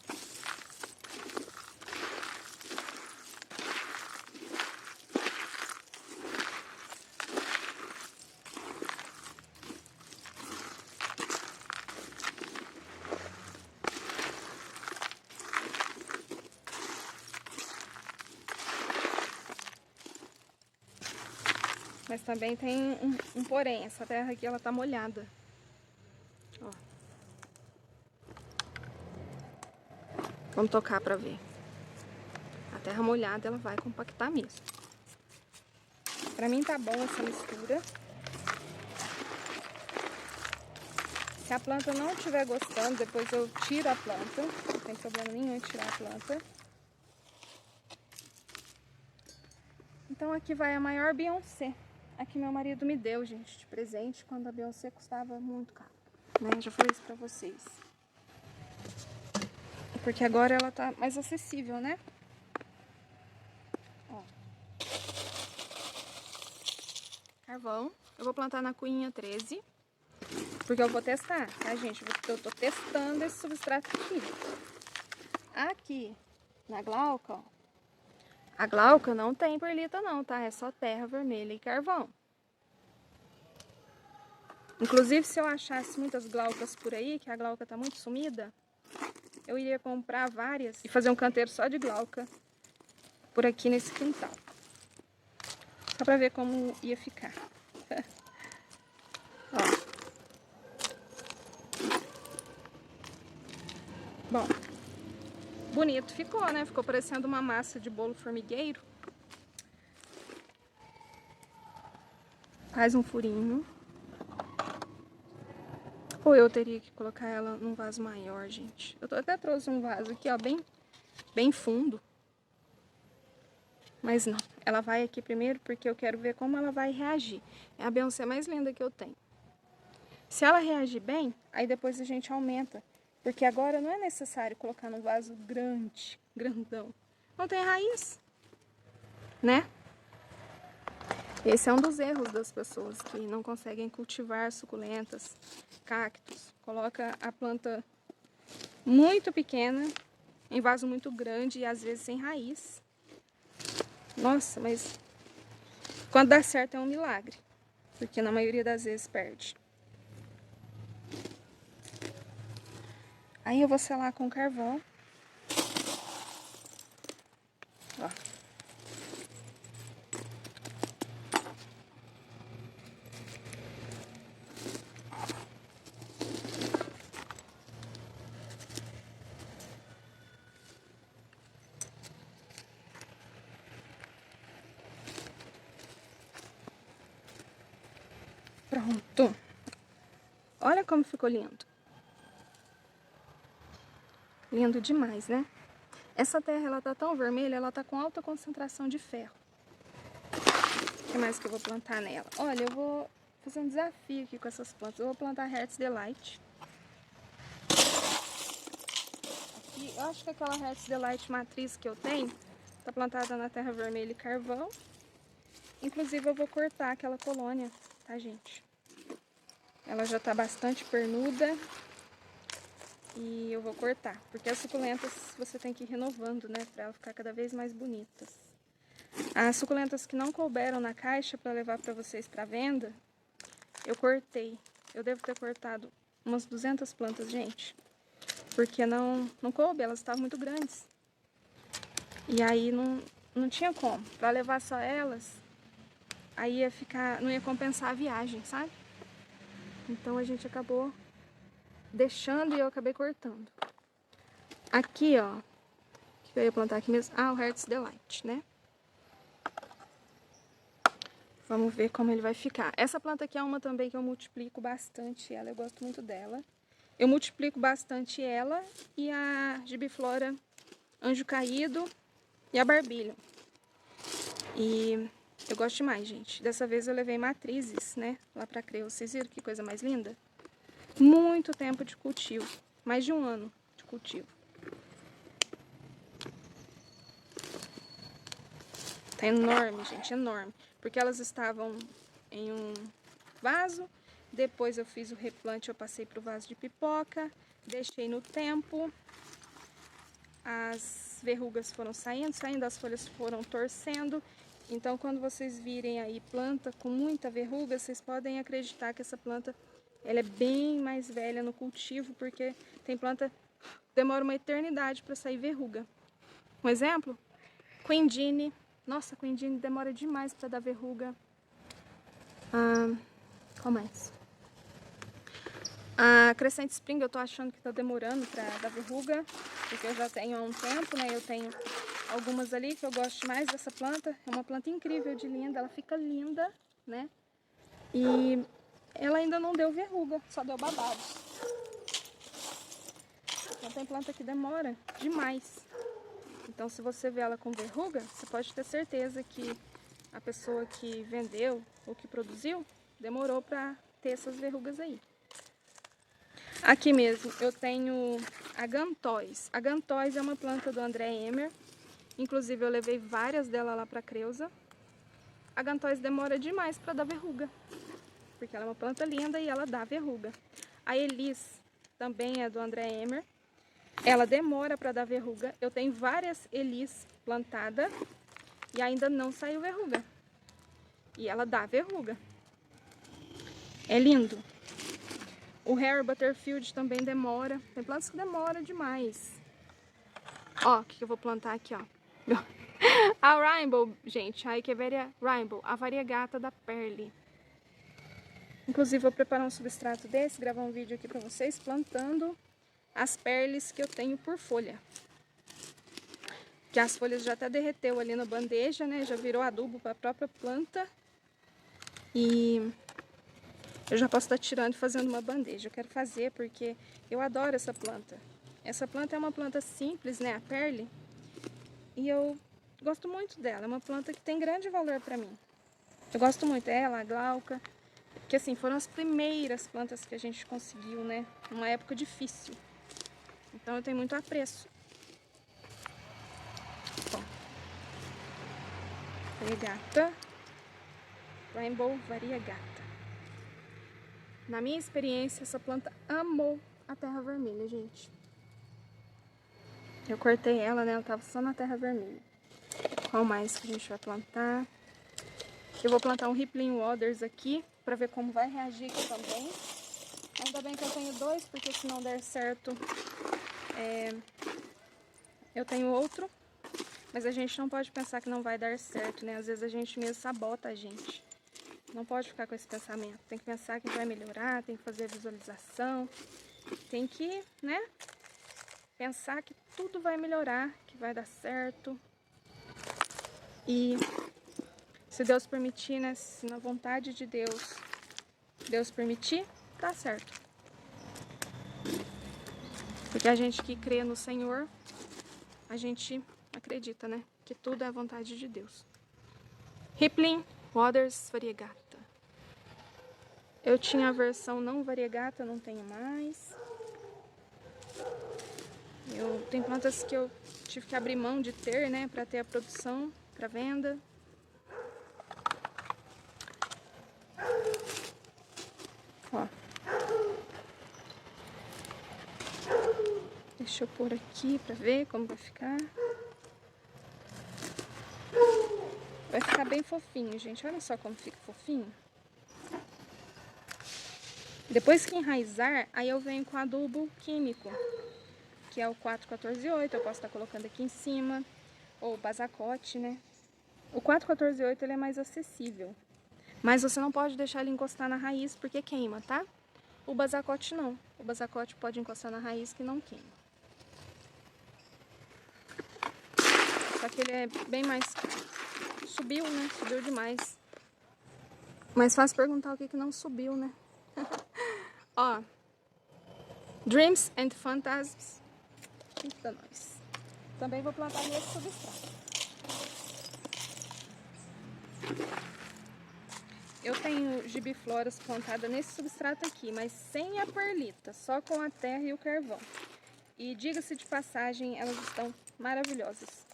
Mas também tem um porém, essa terra aqui ela tá molhada. Ó. Vamos tocar pra ver. A terra molhada ela vai compactar mesmo. Pra mim tá bom essa mistura. Se a planta não estiver gostando, depois eu tiro a planta. Não tem problema nenhum em tirar a planta. Então aqui vai a maior Beyoncé. Aqui meu marido me deu, gente, de presente, quando a Beyoncé custava muito caro, né? Já falei isso pra vocês. Porque agora ela tá mais acessível, né? Ó. Carvão. Eu vou plantar na cuinha 13. Porque eu vou testar, tá, gente? Eu tô testando esse substrato aqui. Aqui, na glauca, ó. A glauca não tem perlita não, tá? É só terra vermelha e carvão. Inclusive, se eu achasse muitas glaucas por aí, que a glauca tá muito sumida, eu iria comprar várias e fazer um canteiro só de glauca por aqui nesse quintal. Só pra ver como ia ficar. Ó. Bom, bonito ficou, né? Ficou parecendo uma massa de bolo formigueiro. Faz um furinho. Ou eu teria que colocar ela num vaso maior, gente. Eu até trouxe um vaso aqui, ó, bem fundo. Mas não, ela vai aqui primeiro porque eu quero ver como ela vai reagir. É a Beyoncé mais linda que eu tenho. Se ela reagir bem, aí depois a gente aumenta. Porque agora não é necessário colocar num vaso grande, grandão. Não tem raiz, né? Esse é um dos erros das pessoas que não conseguem cultivar suculentas, cactos. Coloca a planta muito pequena, em vaso muito grande e às vezes sem raiz. Nossa, mas quando dá certo é um milagre, porque na maioria das vezes perde. Aí eu vou selar com carvão. Ó. Pronto. Olha como ficou lindo. Lindo demais, né? Essa terra, ela tá tão vermelha, ela tá com alta concentração de ferro. O que mais que eu vou plantar nela? Olha, eu vou fazer um desafio aqui com essas plantas. Eu vou plantar Hertz Delight. Aqui, eu acho que aquela Hertz Delight matriz que eu tenho tá plantada na terra vermelha e carvão. Inclusive, eu vou cortar aquela colônia, tá, gente? Ela já tá bastante pernuda. E eu vou cortar, porque as suculentas você tem que ir renovando, né, para elas ficar cada vez mais bonitas. As suculentas que não couberam na caixa para levar para vocês para venda, eu cortei. Eu devo ter cortado umas 200 plantas, gente, porque não coube, elas estavam muito grandes. E aí não tinha como. Para levar só elas, aí ia ficar, não ia compensar a viagem, sabe? Então a gente acabou deixando e eu acabei cortando. Aqui, ó, o que eu ia plantar aqui mesmo? Ah, o Hertz Delight, né? Vamos ver como ele vai ficar. Essa planta aqui é uma também que eu multiplico bastante ela, eu gosto muito dela. Eu multiplico bastante ela e a Gibiflora Anjo Caído e a Barbilha. E eu gosto demais, gente. Dessa vez eu levei matrizes, né, lá pra Creu. Vocês viram que coisa mais linda? Muito tempo de cultivo, mais de 1 ano de cultivo. Tá enorme, gente, enorme. Porque elas estavam em um vaso, depois eu fiz o replante, eu passei pro vaso de pipoca, deixei no tempo, as verrugas foram saindo, as folhas foram torcendo. Então, quando vocês virem aí planta com muita verruga, vocês podem acreditar que essa planta ela é bem mais velha no cultivo, porque tem planta que demora uma eternidade para sair verruga. Um exemplo, Quindine. Nossa, Quindine demora demais para dar verruga. Qual mais? A Crescent Spring eu tô achando que tá demorando para dar verruga, porque eu já tenho há um tempo, né? Eu tenho algumas ali que eu gosto mais dessa planta. É uma planta incrível de linda, ela fica linda, né? E ela ainda não deu verruga, só deu babado. Então tem planta que demora demais. Então, se você vê ela com verruga, você pode ter certeza que a pessoa que vendeu ou que produziu demorou para ter essas verrugas aí. Aqui mesmo eu tenho a Gantois. A Gantois é uma planta do André Emer. Inclusive, eu levei várias dela lá para Creuza. A Gantois demora demais para dar verruga, porque ela é uma planta linda e ela dá verruga. A Elis também é do André Emer. Ela demora para dar verruga. Eu tenho várias Elis plantadas e ainda não saiu verruga. E ela dá verruga. É lindo. O Harry Butterfield também demora. Tem plantas que demoram demais. Ó, o que eu vou plantar aqui, ó. A Rainbow, gente. A Echeveria Rainbow. A variegata da Perle. Inclusive, vou preparar um substrato desse, gravar um vídeo aqui pra vocês, plantando as perles que eu tenho por folha. Que as folhas já até derreteu ali na bandeja, né? Já virou adubo para a própria planta. E eu já posso estar tirando e fazendo uma bandeja. Eu quero fazer porque eu adoro essa planta. Essa planta é uma planta simples, né? A Perle. E eu gosto muito dela. É uma planta que tem grande valor para mim. Eu gosto muito dela, a glauca. Que assim, foram as primeiras plantas que a gente conseguiu, né? Numa época difícil. Então eu tenho muito apreço. Bom. Variegata. Rainbow Variegata. Na minha experiência, essa planta amou a terra vermelha, gente. Eu cortei ela, né? Ela tava só na terra vermelha. Qual mais que a gente vai plantar? Eu vou plantar um Rippling Waters aqui, pra ver como vai reagir aqui também. Ainda bem que eu tenho 2, porque se não der certo, eu tenho outro. Mas a gente não pode pensar que não vai dar certo, né? Às vezes a gente mesmo sabota a gente. Não pode ficar com esse pensamento. Tem que pensar que vai melhorar, tem que fazer a visualização. Tem que, né? Pensar que tudo vai melhorar, que vai dar certo. E se Deus permitir, né? Se na vontade de Deus Deus permitir, dá certo. Porque a gente que crê no Senhor, a gente acredita, né? Que tudo é a vontade de Deus. Rippling Waters Variegata. Eu tinha a versão não variegata, não tenho mais. Tem plantas que eu tive que abrir mão de ter, né? Pra ter a produção, pra venda. Ó. Deixa eu pôr aqui pra ver como vai ficar. Vai ficar bem fofinho, gente. Olha só como fica fofinho. Depois que enraizar, aí eu venho com adubo químico, que é o 4,14,8. Eu posso estar colocando aqui em cima. Ou basacote, né? O 4,14,8 ele é mais acessível. Mas você não pode deixar ele encostar na raiz porque queima, tá? O basacote não. O basacote pode encostar na raiz que não queima. Só que ele é bem mais... Subiu, né? Subiu demais. Mas fácil perguntar o que que não subiu, né? Ó. Dreams and Phantasms. Eita, nós. Também vou plantar nesse substrato. Eu tenho gibifloras plantada nesse substrato aqui, mas sem a perlita, só com a terra e o carvão. E diga-se de passagem, elas estão maravilhosas.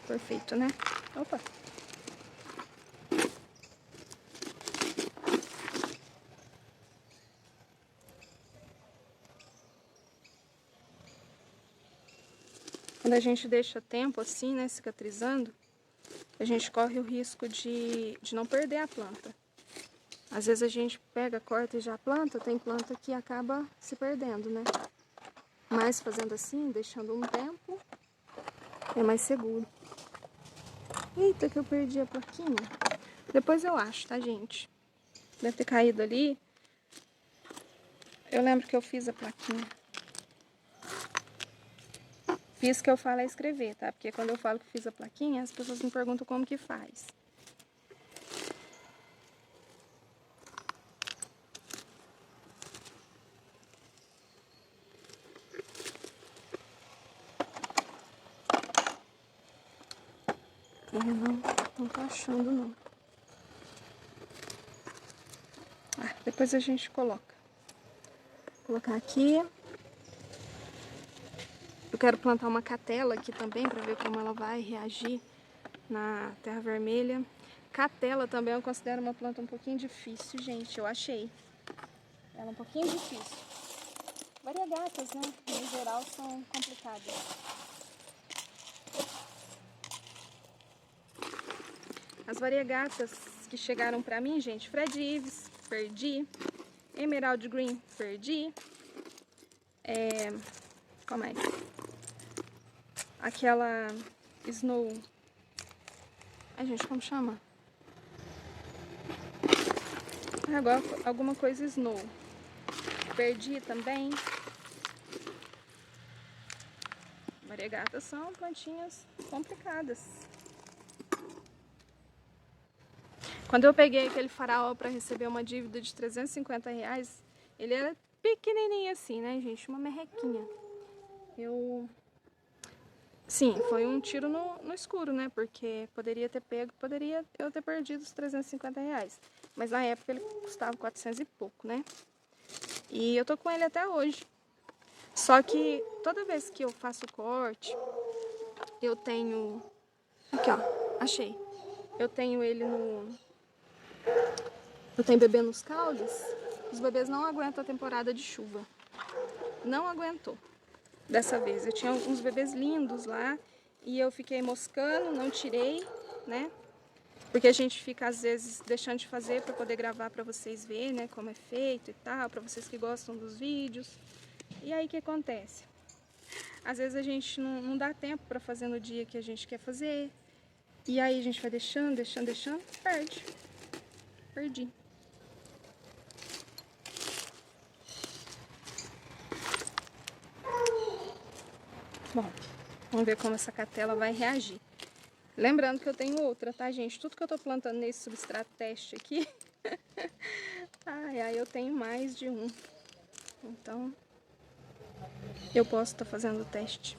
Perfeito, né? Opa! Quando a gente deixa tempo assim, né, cicatrizando, a gente corre o risco de não perder a planta. Às vezes a gente pega, corta e já planta, tem planta que acaba se perdendo, né? Mas fazendo assim, deixando um tempo, é mais seguro. Eita, que eu perdi a plaquinha. Depois eu acho, tá, gente? Deve ter caído ali. Eu lembro que eu fiz a plaquinha. Fiz que eu falo é escrever, tá? Porque quando eu falo que fiz a plaquinha, as pessoas me perguntam como que faz. Eu não tô achando, não. Ah, depois a gente coloca. Vou colocar aqui. Eu quero plantar uma catela aqui também, pra ver como ela vai reagir na terra vermelha. Catela também eu considero uma planta um pouquinho difícil, gente. Eu achei ela um pouquinho difícil. Variegatas, né? Em geral são complicadas. As variegatas que chegaram pra mim, gente, Fred Ives, perdi. Emerald Green, perdi. Qual mais? Aquela Snow... Ai, gente, como chama? Agora, alguma coisa Snow. Perdi também. Variegatas são plantinhas complicadas. Quando eu peguei aquele faraó para receber uma dívida de R$350, ele era pequenininho assim, né, gente? Uma merrequinha. Sim, foi um tiro no escuro, né? Porque poderia ter pego, poderia eu ter perdido os R$350. Mas na época ele custava 400 e pouco, né? E eu tô com ele até hoje. Só que toda vez que eu faço corte, eu tenho... Aqui, ó, achei. Eu tenho ele no... Eu tenho bebê nos caules. Os bebês não aguentam a temporada de chuva. Não aguentou. Dessa vez. Eu tinha uns bebês lindos lá e eu fiquei moscando, não tirei, né? Porque a gente fica, às vezes, deixando de fazer para poder gravar para vocês verem, né? Como é feito e tal, para vocês que gostam dos vídeos. E aí, o que acontece? Às vezes a gente não dá tempo para fazer no dia que a gente quer fazer. E aí a gente vai deixando, perde. Perdi. Bom, vamos ver como essa catela vai reagir. Lembrando que eu tenho outra, tá, gente? Tudo que eu tô plantando nesse substrato teste aqui, ai, eu tenho mais de um. Então, eu posso estar fazendo o teste.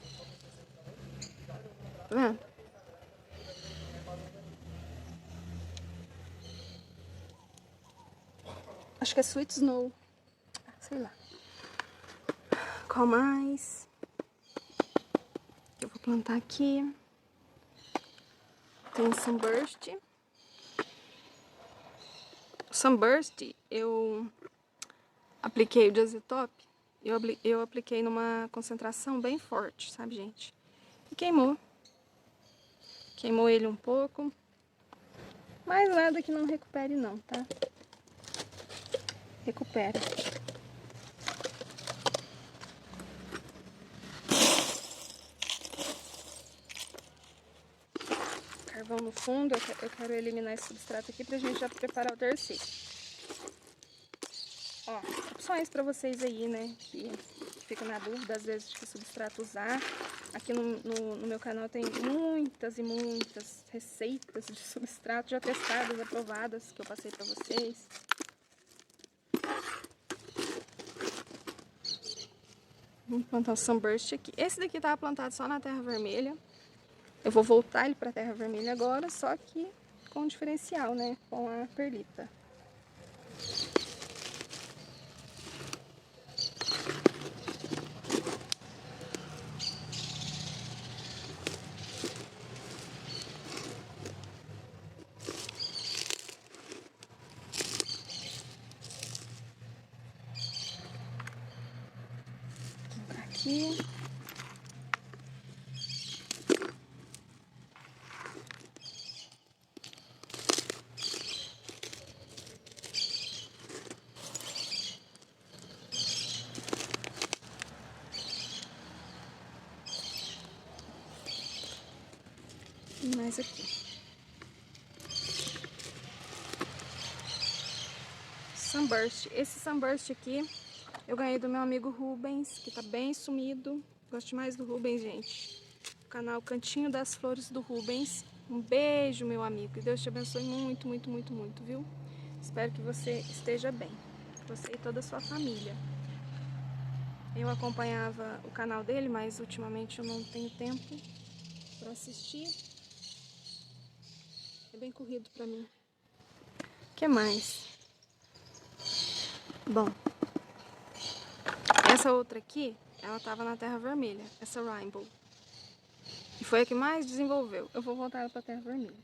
Tá vendo? Acho que é Sweet Snow. Sei lá. Qual mais? Eu vou plantar aqui. Tem Sunburst. Sunburst, eu apliquei o Diazotop. Eu apliquei numa concentração bem forte, sabe, gente? E queimou. Queimou ele um pouco. Mas nada que não recupere não, tá? Recupera. Carvão no fundo, eu quero eliminar esse substrato aqui pra gente já preparar o terceiro. Ó, opções pra vocês aí, né, que ficam na dúvida às vezes de que substrato usar. Aqui no meu canal tem muitas e muitas receitas de substrato já testadas, aprovadas, que eu passei pra vocês. Vamos plantar o Sunburst aqui. Esse daqui tava plantado só na terra vermelha. Eu vou voltar ele pra terra vermelha agora, só que com diferencial, né? Com a perlita. Aqui. E mais aqui. Sunburst. Esse Sunburst aqui eu ganhei do meu amigo Rubens, que tá bem sumido. Gosto demais do Rubens, gente. O canal Cantinho das Flores do Rubens. Um beijo, meu amigo. Que Deus te abençoe muito, muito, muito, muito, viu? Espero que você esteja bem. Você e toda a sua família. Eu acompanhava o canal dele, mas ultimamente eu não tenho tempo para assistir. É bem corrido para mim. O que mais? Bom, essa outra aqui, ela tava na terra vermelha, essa Rainbow. E foi a que mais desenvolveu. Eu vou voltar ela pra terra vermelha.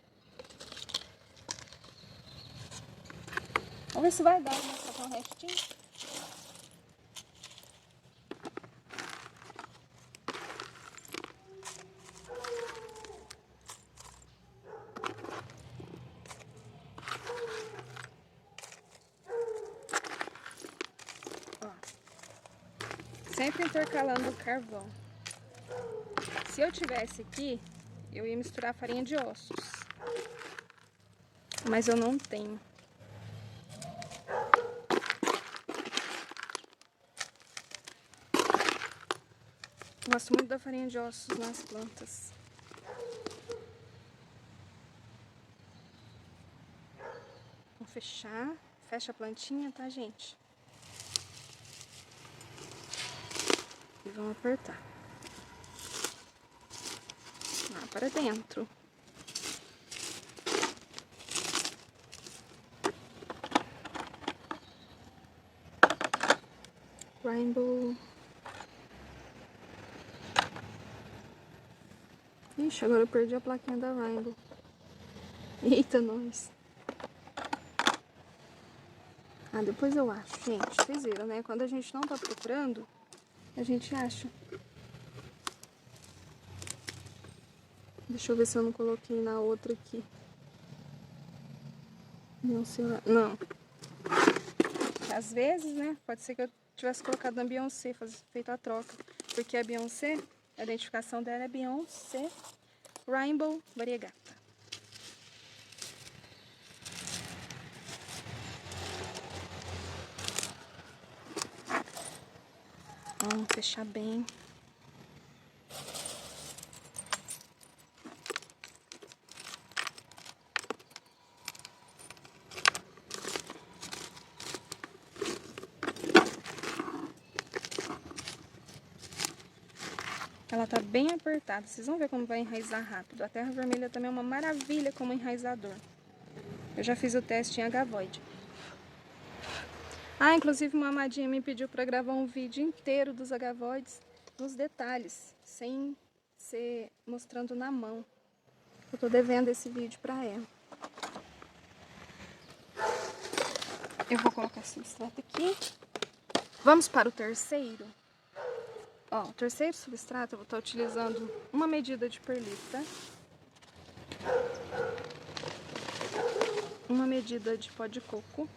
Vamos ver se vai dar, né? Só com o restinho. Sempre intercalando o carvão. Se eu tivesse aqui, eu ia misturar farinha de ossos. Mas eu não tenho. Gosto muito da farinha de ossos nas plantas. Vou fechar. Fecha a plantinha, tá, gente? E vamos apertar. Lá para dentro. Rainbow. Ixi, agora eu perdi a plaquinha da Rainbow. Eita, nós. Ah, depois eu acho, gente. Vocês viram, né? Quando a gente não tá procurando, a gente acha. Deixa eu ver se eu não coloquei na outra aqui. Não sei lá. Não. Às vezes, né? Pode ser que eu tivesse colocado na Beyoncé, feito a troca. Porque a Beyoncé, a identificação dela é Beyoncé Rainbow Variegata. Vamos fechar bem. ela tá bem apertada. Vocês vão ver como vai enraizar rápido. A terra vermelha também é uma maravilha como enraizador. Eu já fiz o teste em agavoide. Ah, inclusive uma amadinha me pediu para gravar um vídeo inteiro dos agavoides, nos detalhes, sem ser mostrando na mão. Eu tô devendo esse vídeo para ela. Eu vou colocar esse substrato aqui. Vamos para o terceiro. Ó, o terceiro substrato eu vou estar utilizando uma medida de perlita, uma medida de pó de coco.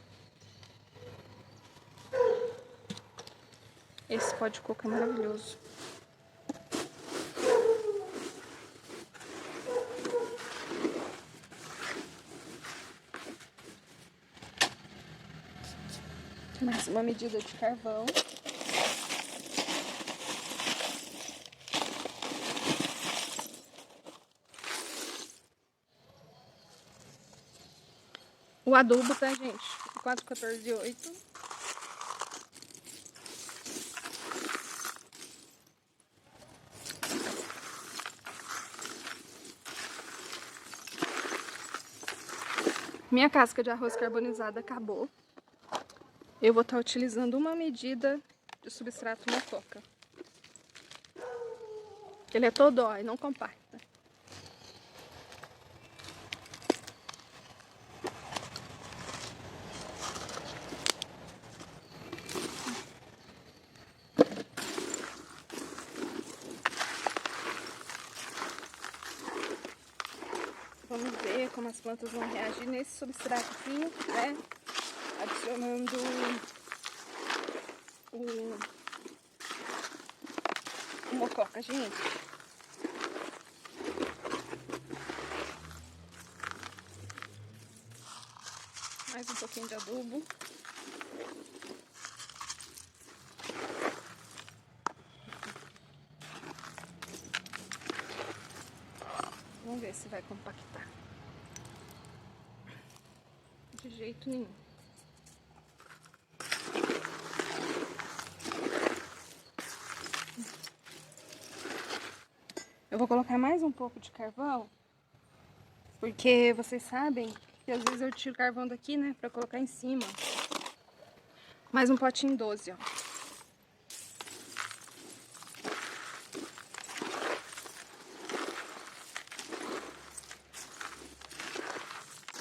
Esse pó de coco é maravilhoso. Mais uma medida de carvão. O adubo, tá, gente? 4, 14 e 8. Minha casca de arroz carbonizada acabou. Eu vou estar utilizando uma medida de substrato mococa. Ele é todo ó, e não compacta. Vamos ver como as plantas vão reagir nesse substrato aqui, né? Adicionando o mococa, gente. Mais um pouquinho de adubo. Vamos ver se vai compactar. De jeito nenhum. Eu vou colocar mais um pouco de carvão, porque vocês sabem que às vezes eu tiro carvão daqui, né, pra colocar em cima. Mais um potinho 12, ó.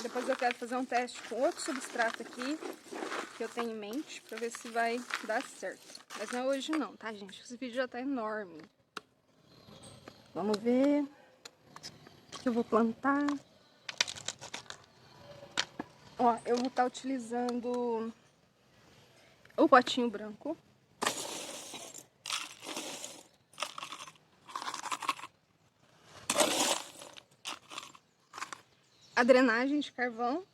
Depois eu quero fazer um teste com outro substrato aqui, que eu tenho em mente, pra ver se vai dar certo. Mas não é hoje não, tá, gente? Esse vídeo já tá enorme. Vamos ver o que eu vou plantar. Ó, eu vou estar utilizando o potinho branco. A drenagem de carvão.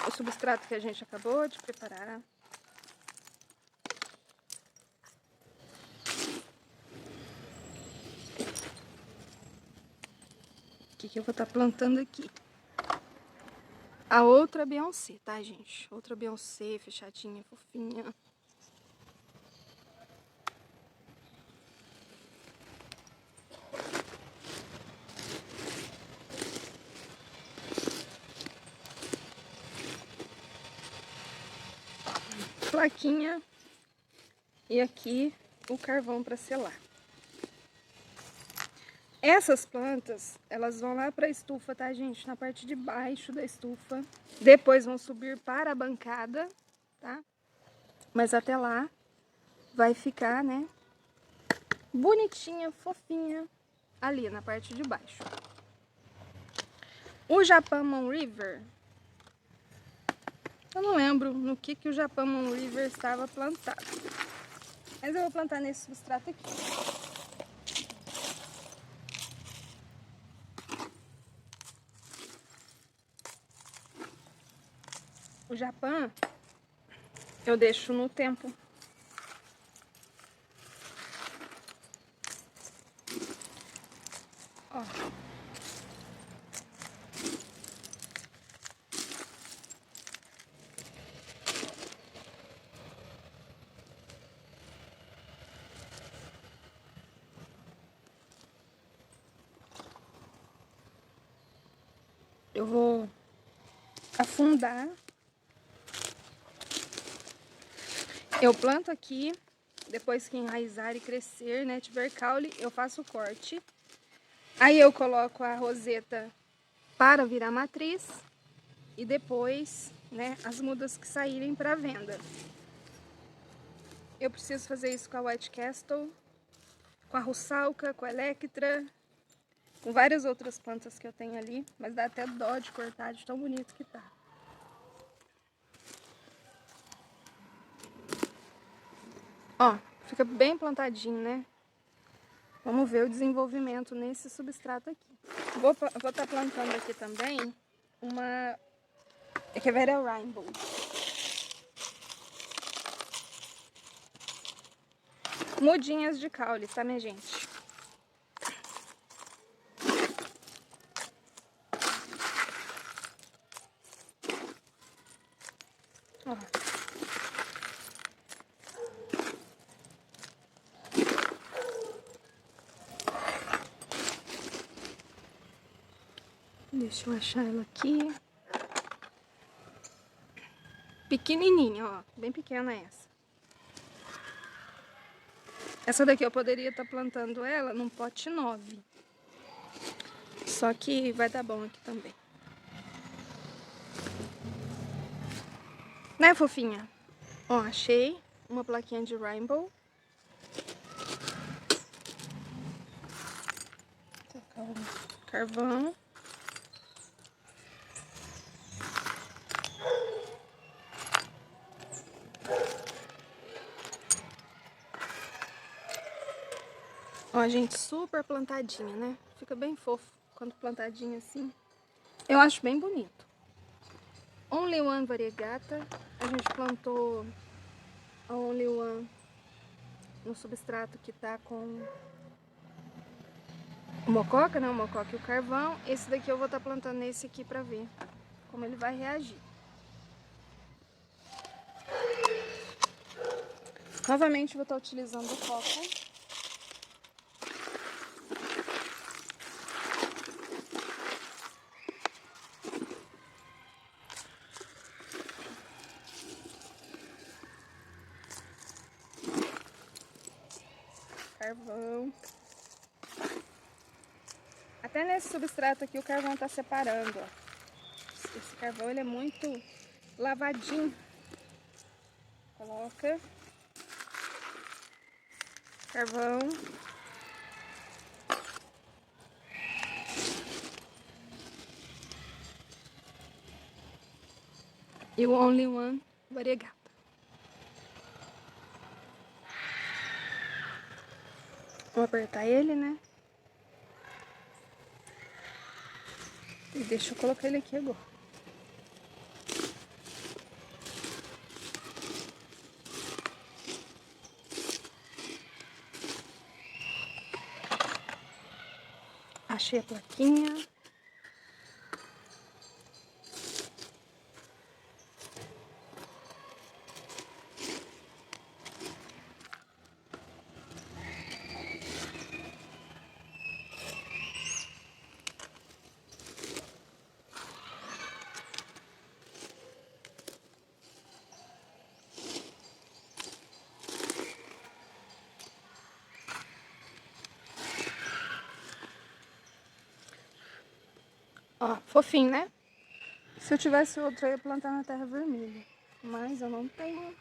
O substrato que a gente acabou de preparar. O que eu vou estar plantando aqui? A outra Beyoncé, tá, gente? Outra Beyoncé, fechadinha, fofinha. Plaquinha. E aqui o carvão para selar. Essas plantas, elas vão lá para a estufa, tá, gente? Na parte de baixo da estufa. Depois vão subir para a bancada, tá? Mas até lá vai ficar, né, bonitinha, fofinha, ali na parte de baixo. O Japamon River, eu não lembro no que o Japamon River estava plantado. Mas eu vou plantar nesse substrato aqui. O Japão eu deixo no tempo. Ó. eu vou afundar. Eu planto aqui, depois que enraizar e crescer, né, tiver caule, eu faço o corte. Aí eu coloco a roseta para virar matriz e depois, né, as mudas que saírem para venda. Eu preciso fazer isso com a White Castle, com a Russalka, com a Electra, com várias outras plantas que eu tenho ali, mas dá até dó de cortar de tão bonito que tá. Ó, fica bem plantadinho, né? Vamos ver o desenvolvimento nesse substrato aqui. Vou estar plantando aqui também uma Echeveria Rainbow. Mudinhas de caule, tá, minha gente? Ó. Deixa eu achar ela aqui. Pequenininha, ó. Bem pequena essa. Essa daqui eu poderia estar plantando ela num pote 9. Só que vai dar bom aqui também. Né, fofinha? Ó, achei uma plaquinha de Rainbow. Vou colocar o carvão. Ó, gente, super plantadinha, né? Fica bem fofo quando plantadinha assim. Eu acho bem bonito. Only One Variegata. A gente plantou a Only One no substrato que tá com o mococa, né? O mococa e o carvão. Esse daqui eu vou estar plantando nesse aqui pra ver como ele vai reagir. Novamente vou estar utilizando o copo. Carvão. Até nesse substrato aqui o carvão tá separando, ó. Esse carvão ele é muito lavadinho. Coloca. Carvão. E o Only One Variegata. Vou apertar ele, né? E deixa eu colocar ele aqui agora. Achei a plaquinha. Ó, fofinho, né? Se eu tivesse outro, eu ia plantar na terra vermelha. Mas eu não tenho.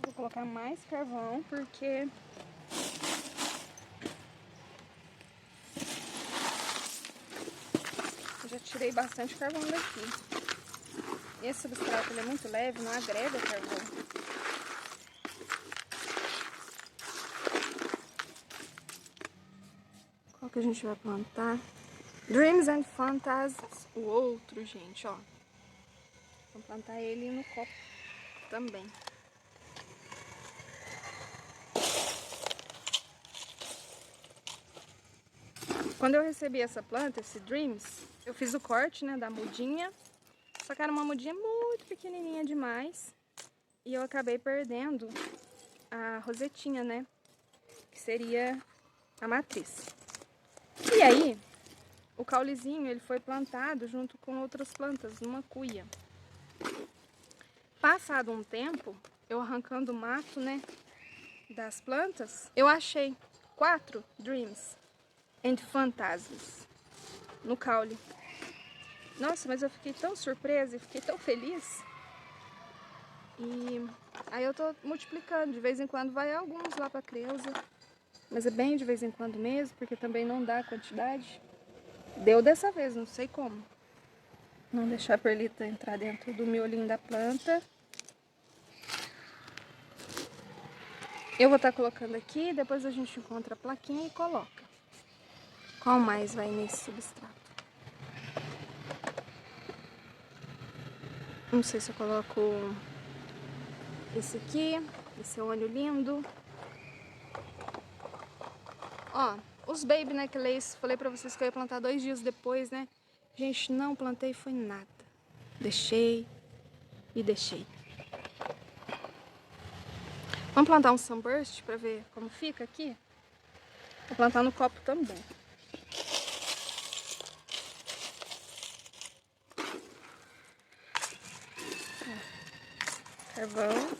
Vou colocar mais carvão, porque eu já tirei bastante carvão daqui. Esse substrato ele é muito leve, não agrega carvão. Qual que a gente vai plantar? Dreams and Phantasms, o outro, gente, ó. Vou plantar ele no copo também. Quando eu recebi essa planta, esse Dreams, eu fiz o corte, né, da mudinha. Só que era uma mudinha muito pequenininha demais. E eu acabei perdendo a rosetinha, né? que seria a matriz. E aí, o caulezinho ele foi plantado junto com outras plantas numa cuia. Passado um tempo, eu arrancando o mato, né, das plantas, eu achei 4 Dreams and Fantasies no caule. Nossa, mas eu fiquei tão surpresa e fiquei tão feliz. E aí eu tô multiplicando, de vez em quando vai alguns lá pra Creuza, mas é bem de vez em quando mesmo, porque também não dá a quantidade. Deu dessa vez, não sei como. Não deixar a perlita entrar dentro do miolinho da planta. Eu vou estar colocando aqui, depois a gente encontra a plaquinha e coloca. Qual mais vai nesse substrato? Não sei se eu coloco esse aqui, esse é um olho lindo. Ó, os baby necklace, falei pra vocês que eu ia plantar 2 dias depois, né? Gente, não plantei foi nada. Deixei e deixei. Vamos plantar um sunburst pra ver como fica aqui? Vou plantar no copo também. Carvão.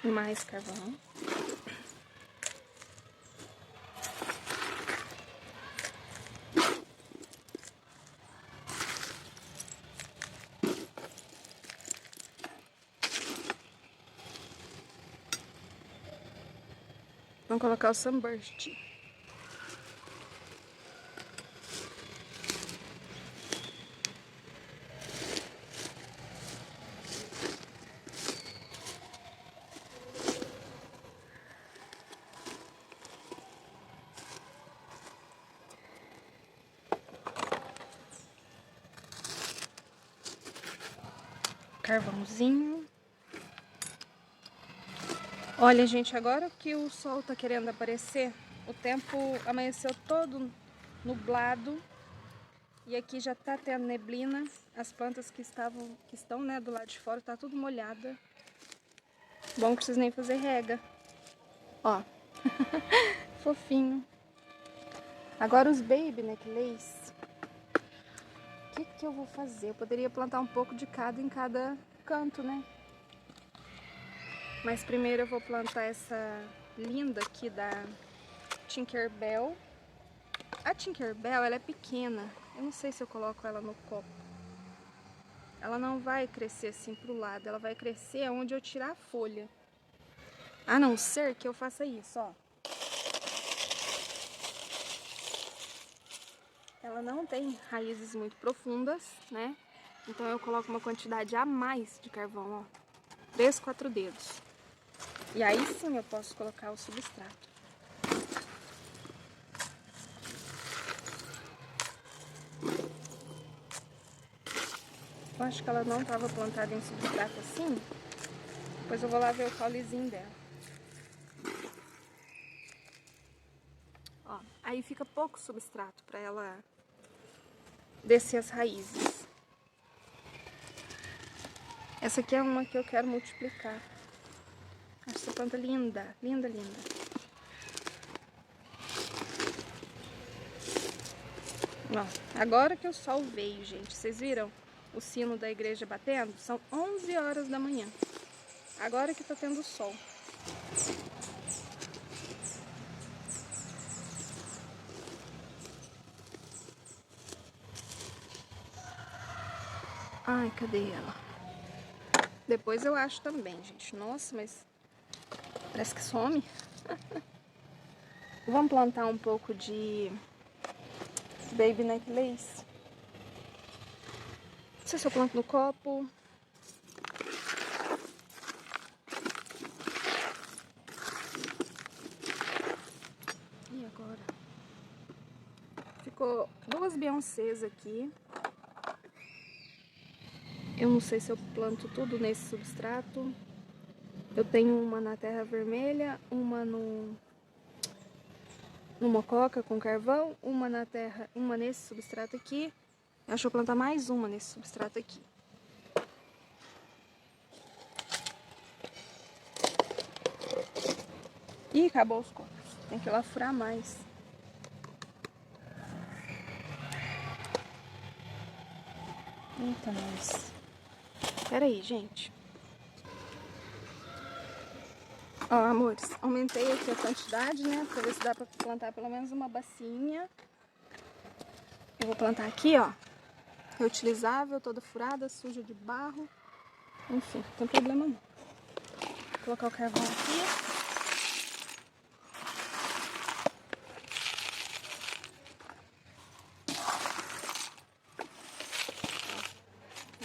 E mais carvão. Vamos colocar o sunburst. Carvãozinho. Olha, gente, agora que o sol tá querendo aparecer, o tempo amanheceu todo nublado e aqui já tá tendo neblina. As plantas que estão, né, do lado de fora, tá tudo molhada. Bom, não precisa nem fazer rega. Ó, fofinho. Agora os baby necklace. O que eu vou fazer? Eu poderia plantar um pouco de cada em cada canto, né? Mas primeiro eu vou plantar essa linda aqui da Tinkerbell. A Tinkerbell, ela é pequena. Eu não sei se eu coloco ela no copo. Ela não vai crescer assim pro lado. Ela vai crescer onde eu tirar a folha. A não ser que eu faça isso, ó. Ela não tem raízes muito profundas, né? Então eu coloco uma quantidade a mais de carvão, ó. 3, 4 dedos. E aí sim eu posso colocar o substrato. Eu acho que ela não estava plantada em substrato assim. Depois eu vou lá ver o caulezinho dela. Ó, aí fica pouco substrato para ela descer as raízes. Essa aqui é uma que eu quero multiplicar. Acho essa planta linda, linda, linda. Ó, agora que o sol veio, gente, vocês viram o sino da igreja batendo? São 11 horas da manhã. Agora que tá tendo sol. Ai, cadê ela? Depois eu acho também, gente. Nossa, mas parece que some. Vamos plantar um pouco de baby necklace. Não sei se eu planto no copo. E agora? Ficou 2 Beyoncés aqui. Eu não sei se eu planto tudo nesse substrato. Eu tenho uma na terra vermelha, uma no mococa com carvão, uma na terra, uma nesse substrato aqui. Eu acho que eu vou plantar mais uma nesse substrato aqui. Ih, acabou os cocos. Tem que ir lá furar mais. Eita, nós. Pera aí, gente. Ó, amores, aumentei aqui a quantidade, né? Pra ver se dá pra plantar pelo menos uma bacinha. Eu vou plantar aqui, ó. Reutilizável, toda furada, suja de barro. Enfim, não tem problema não. Vou colocar o carvão aqui.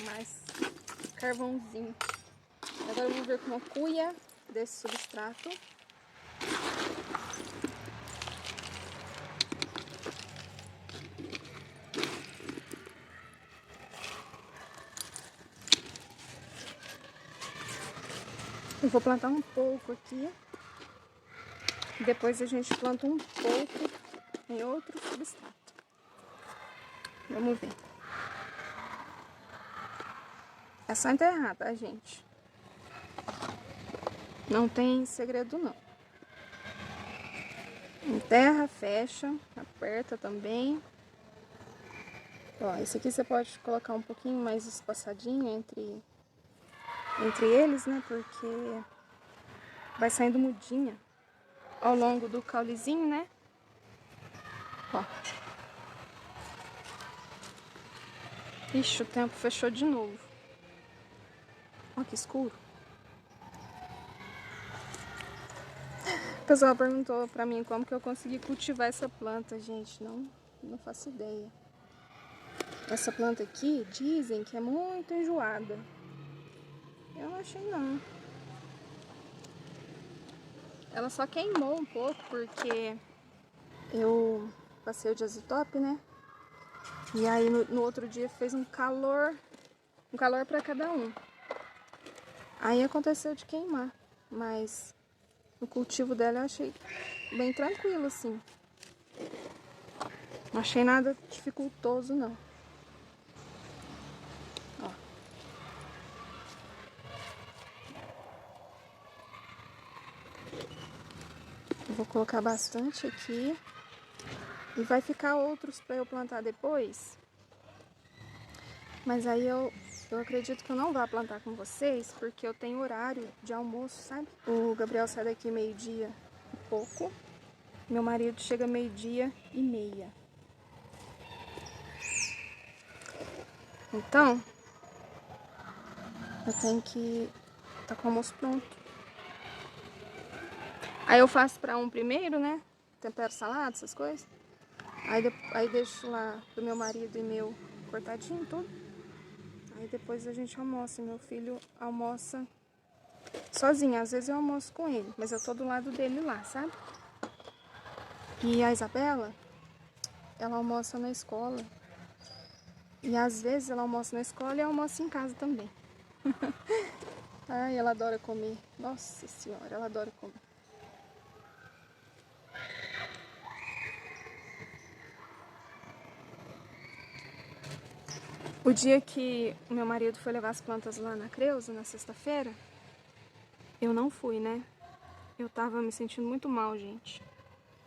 Mais carvãozinho. Agora eu vou ver com uma cuia desse substrato. Eu vou plantar um pouco aqui. Depois a gente planta um pouco em outro substrato. Vamos ver. É só enterrar, tá, gente? Não tem segredo, não. Enterra, fecha, aperta também. Ó, esse aqui você pode colocar um pouquinho mais espaçadinho entre eles, né? Porque vai saindo mudinha ao longo do caulezinho, né? Ó. Ixi, o tempo fechou de novo. Ó, que escuro. O pessoal perguntou pra mim como que eu consegui cultivar essa planta, gente. Não faço ideia. Essa planta aqui, dizem que é muito enjoada. Eu não achei, não. Ela só queimou um pouco porque eu passei o diazotop, né? E aí no outro dia fez um calor pra cada um. Aí aconteceu de queimar, mas o cultivo dela eu achei bem tranquilo, assim. Não achei nada dificultoso, não. Ó. Eu vou colocar bastante aqui. E vai ficar outros para eu plantar depois. Mas aí eu acredito que eu não vou plantar com vocês, porque eu tenho horário de almoço, sabe? O Gabriel sai daqui meio-dia e pouco. Meu marido chega meio-dia e meia. Então, eu tenho que tá com o almoço pronto. Aí eu faço para um primeiro, né? Tempero salada, essas coisas. Aí deixo lá do meu marido e meu cortadinho tudo. Aí depois a gente almoça. Meu filho almoça sozinho. Às vezes eu almoço com ele, mas eu tô do lado dele lá, sabe? E a Isabela, ela almoça na escola. E às vezes ela almoça na escola e almoça em casa também. Ai, ela adora comer. Nossa Senhora, ela adora comer. O dia que o meu marido foi levar as plantas lá na Creuza, na sexta-feira, eu não fui, né? Eu tava me sentindo muito mal, gente.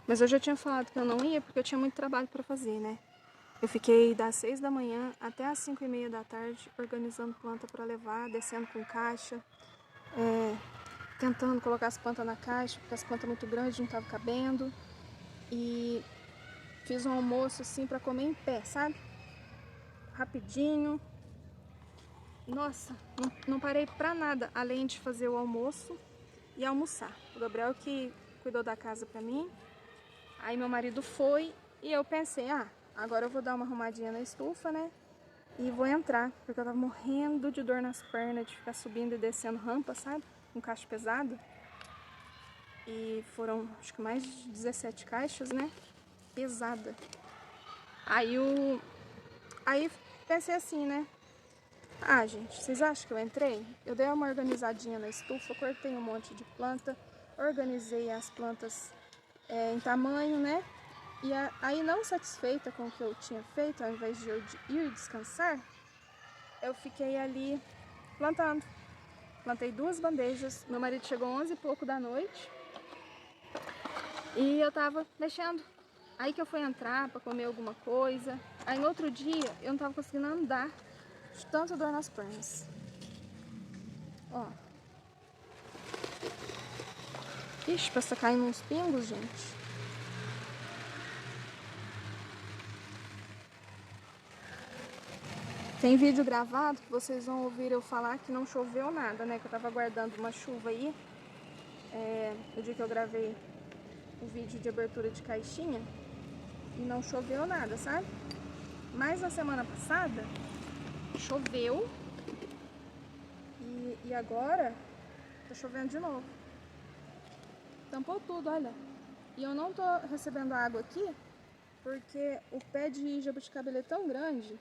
Mas eu já tinha falado que eu não ia porque eu tinha muito trabalho pra fazer, né? Eu fiquei das 6 da manhã até as 5:30 da tarde organizando planta pra levar, descendo com caixa, tentando colocar as plantas na caixa, porque as plantas muito grandes não estavam cabendo. E fiz um almoço assim pra comer em pé, sabe? Rapidinho. Nossa, não parei pra nada, além de fazer o almoço e almoçar. O Gabriel que cuidou da casa pra mim. Aí meu marido foi e eu pensei, agora eu vou dar uma arrumadinha na estufa, né? E vou entrar, porque eu tava morrendo de dor nas pernas, de ficar subindo e descendo rampa, sabe? Com caixa pesada. E foram, acho que mais de 17 caixas, né? Pesada. Aí pensei assim, né? Gente, vocês acham que eu entrei? Eu dei uma organizadinha na estufa, cortei um monte de planta, organizei as plantas em tamanho, né? E aí, não satisfeita com o que eu tinha feito, ao invés de eu ir descansar, eu fiquei ali plantando. Plantei 2 bandejas, meu marido chegou 11 e pouco da noite. E eu tava mexendo. Aí que eu fui entrar pra comer alguma coisa. Aí no outro dia eu não tava conseguindo andar de tanta dor nas pernas. Ó. Ixi, parece que tá caindo uns pingos, gente. Tem vídeo gravado que vocês vão ouvir eu falar que não choveu nada, né? Que eu tava aguardando uma chuva aí. No dia que eu gravei o vídeo de abertura de caixinha. E não choveu nada, sabe? Mas na semana passada choveu. E agora tá chovendo de novo. Tampou tudo, olha. E eu não tô recebendo água aqui porque o pé de jabuticaba ele é tão grande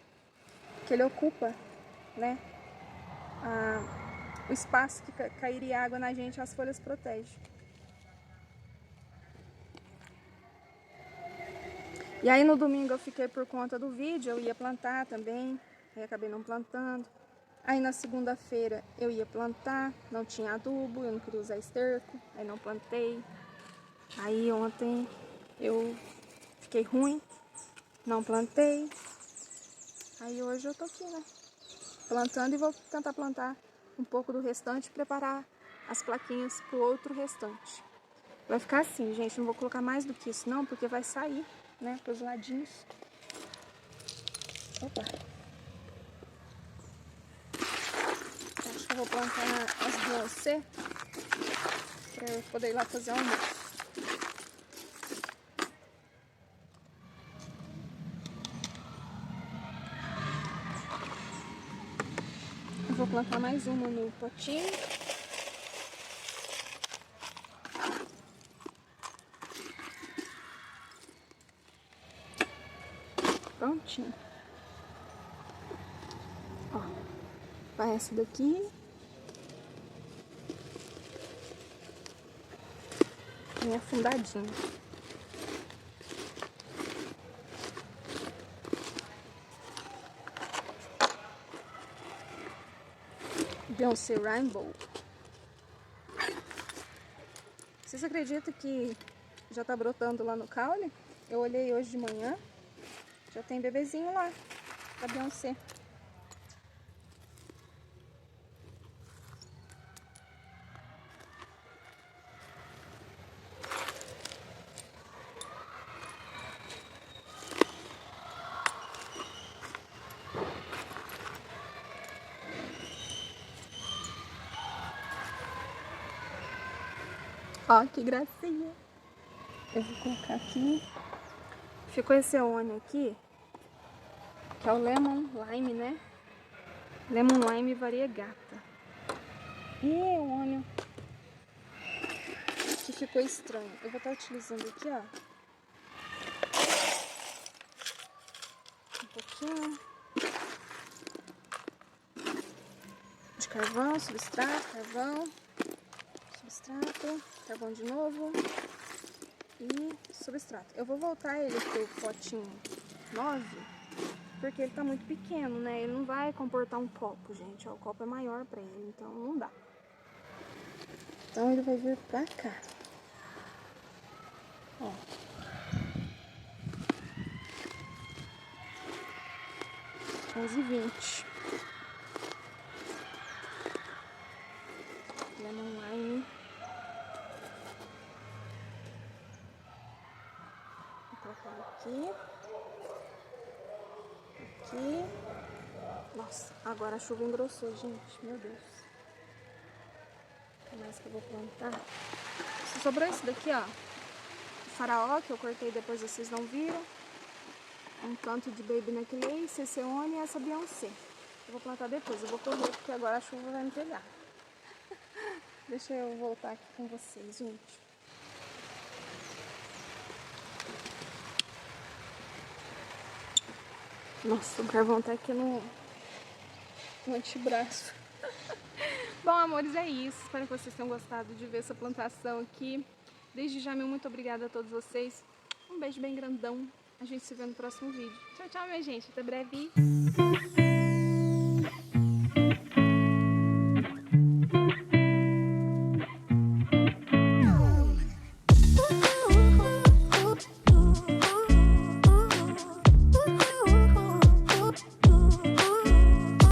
que ele ocupa, né, o espaço que cairia água na gente, as folhas protegem. E aí no domingo eu fiquei por conta do vídeo, eu ia plantar também, aí acabei não plantando. Aí na segunda-feira eu ia plantar, não tinha adubo, eu não queria usar esterco, aí não plantei. Aí ontem eu fiquei ruim, não plantei. Aí hoje eu tô aqui, né, plantando, e vou tentar plantar um pouco do restante e preparar as plaquinhas pro outro restante. Vai ficar assim, gente, não vou colocar mais do que isso não, porque vai sair, né, pros ladinhos. Opa! Acho que eu vou plantar as Beyoncé pra eu poder ir lá fazer almoço. Eu vou plantar mais uma no potinho. Prontinho. Ó, vai essa daqui. Bem afundadinho. Beyoncé Rainbow. Vocês acreditam que já tá brotando lá no caule? Eu olhei hoje de manhã, já tem bebezinho lá, da Beyoncé. Ó, que gracinha. Eu vou colocar aqui. Ficou esse ônio aqui, que é o Lemon Lime, né? Lemon Lime variegata. E o ônio que ficou estranho. Eu vou estar utilizando aqui, ó, um pouquinho de carvão, substrato, carvão, substrato, carvão de novo e substrato. Eu vou voltar ele pro potinho 9, porque ele tá muito pequeno, né? Ele não vai comportar um copo, gente. Ó, o copo é maior pra ele, então não dá. Então ele vai vir pra cá. Ó. R$11,20. Lemon Lime. Vou colocar aqui. Aqui. Nossa, agora a chuva engrossou, gente. Meu Deus. O que mais que eu vou plantar? Só sobrou esse daqui, ó. O faraó, que eu cortei depois, vocês não viram. Um tanto de Baby Neck Lace, esse ônio e essa Beyoncé. Eu vou plantar depois. Eu vou correr, porque agora a chuva vai me pegar. Deixa eu voltar aqui com vocês, gente. Nossa, o carvão tá aqui no antebraço. Bom, amores, é isso. Espero que vocês tenham gostado de ver essa plantação aqui. Desde já, meu muito obrigada a todos vocês. Um beijo bem grandão. A gente se vê no próximo vídeo. Tchau, tchau, minha gente. Até breve.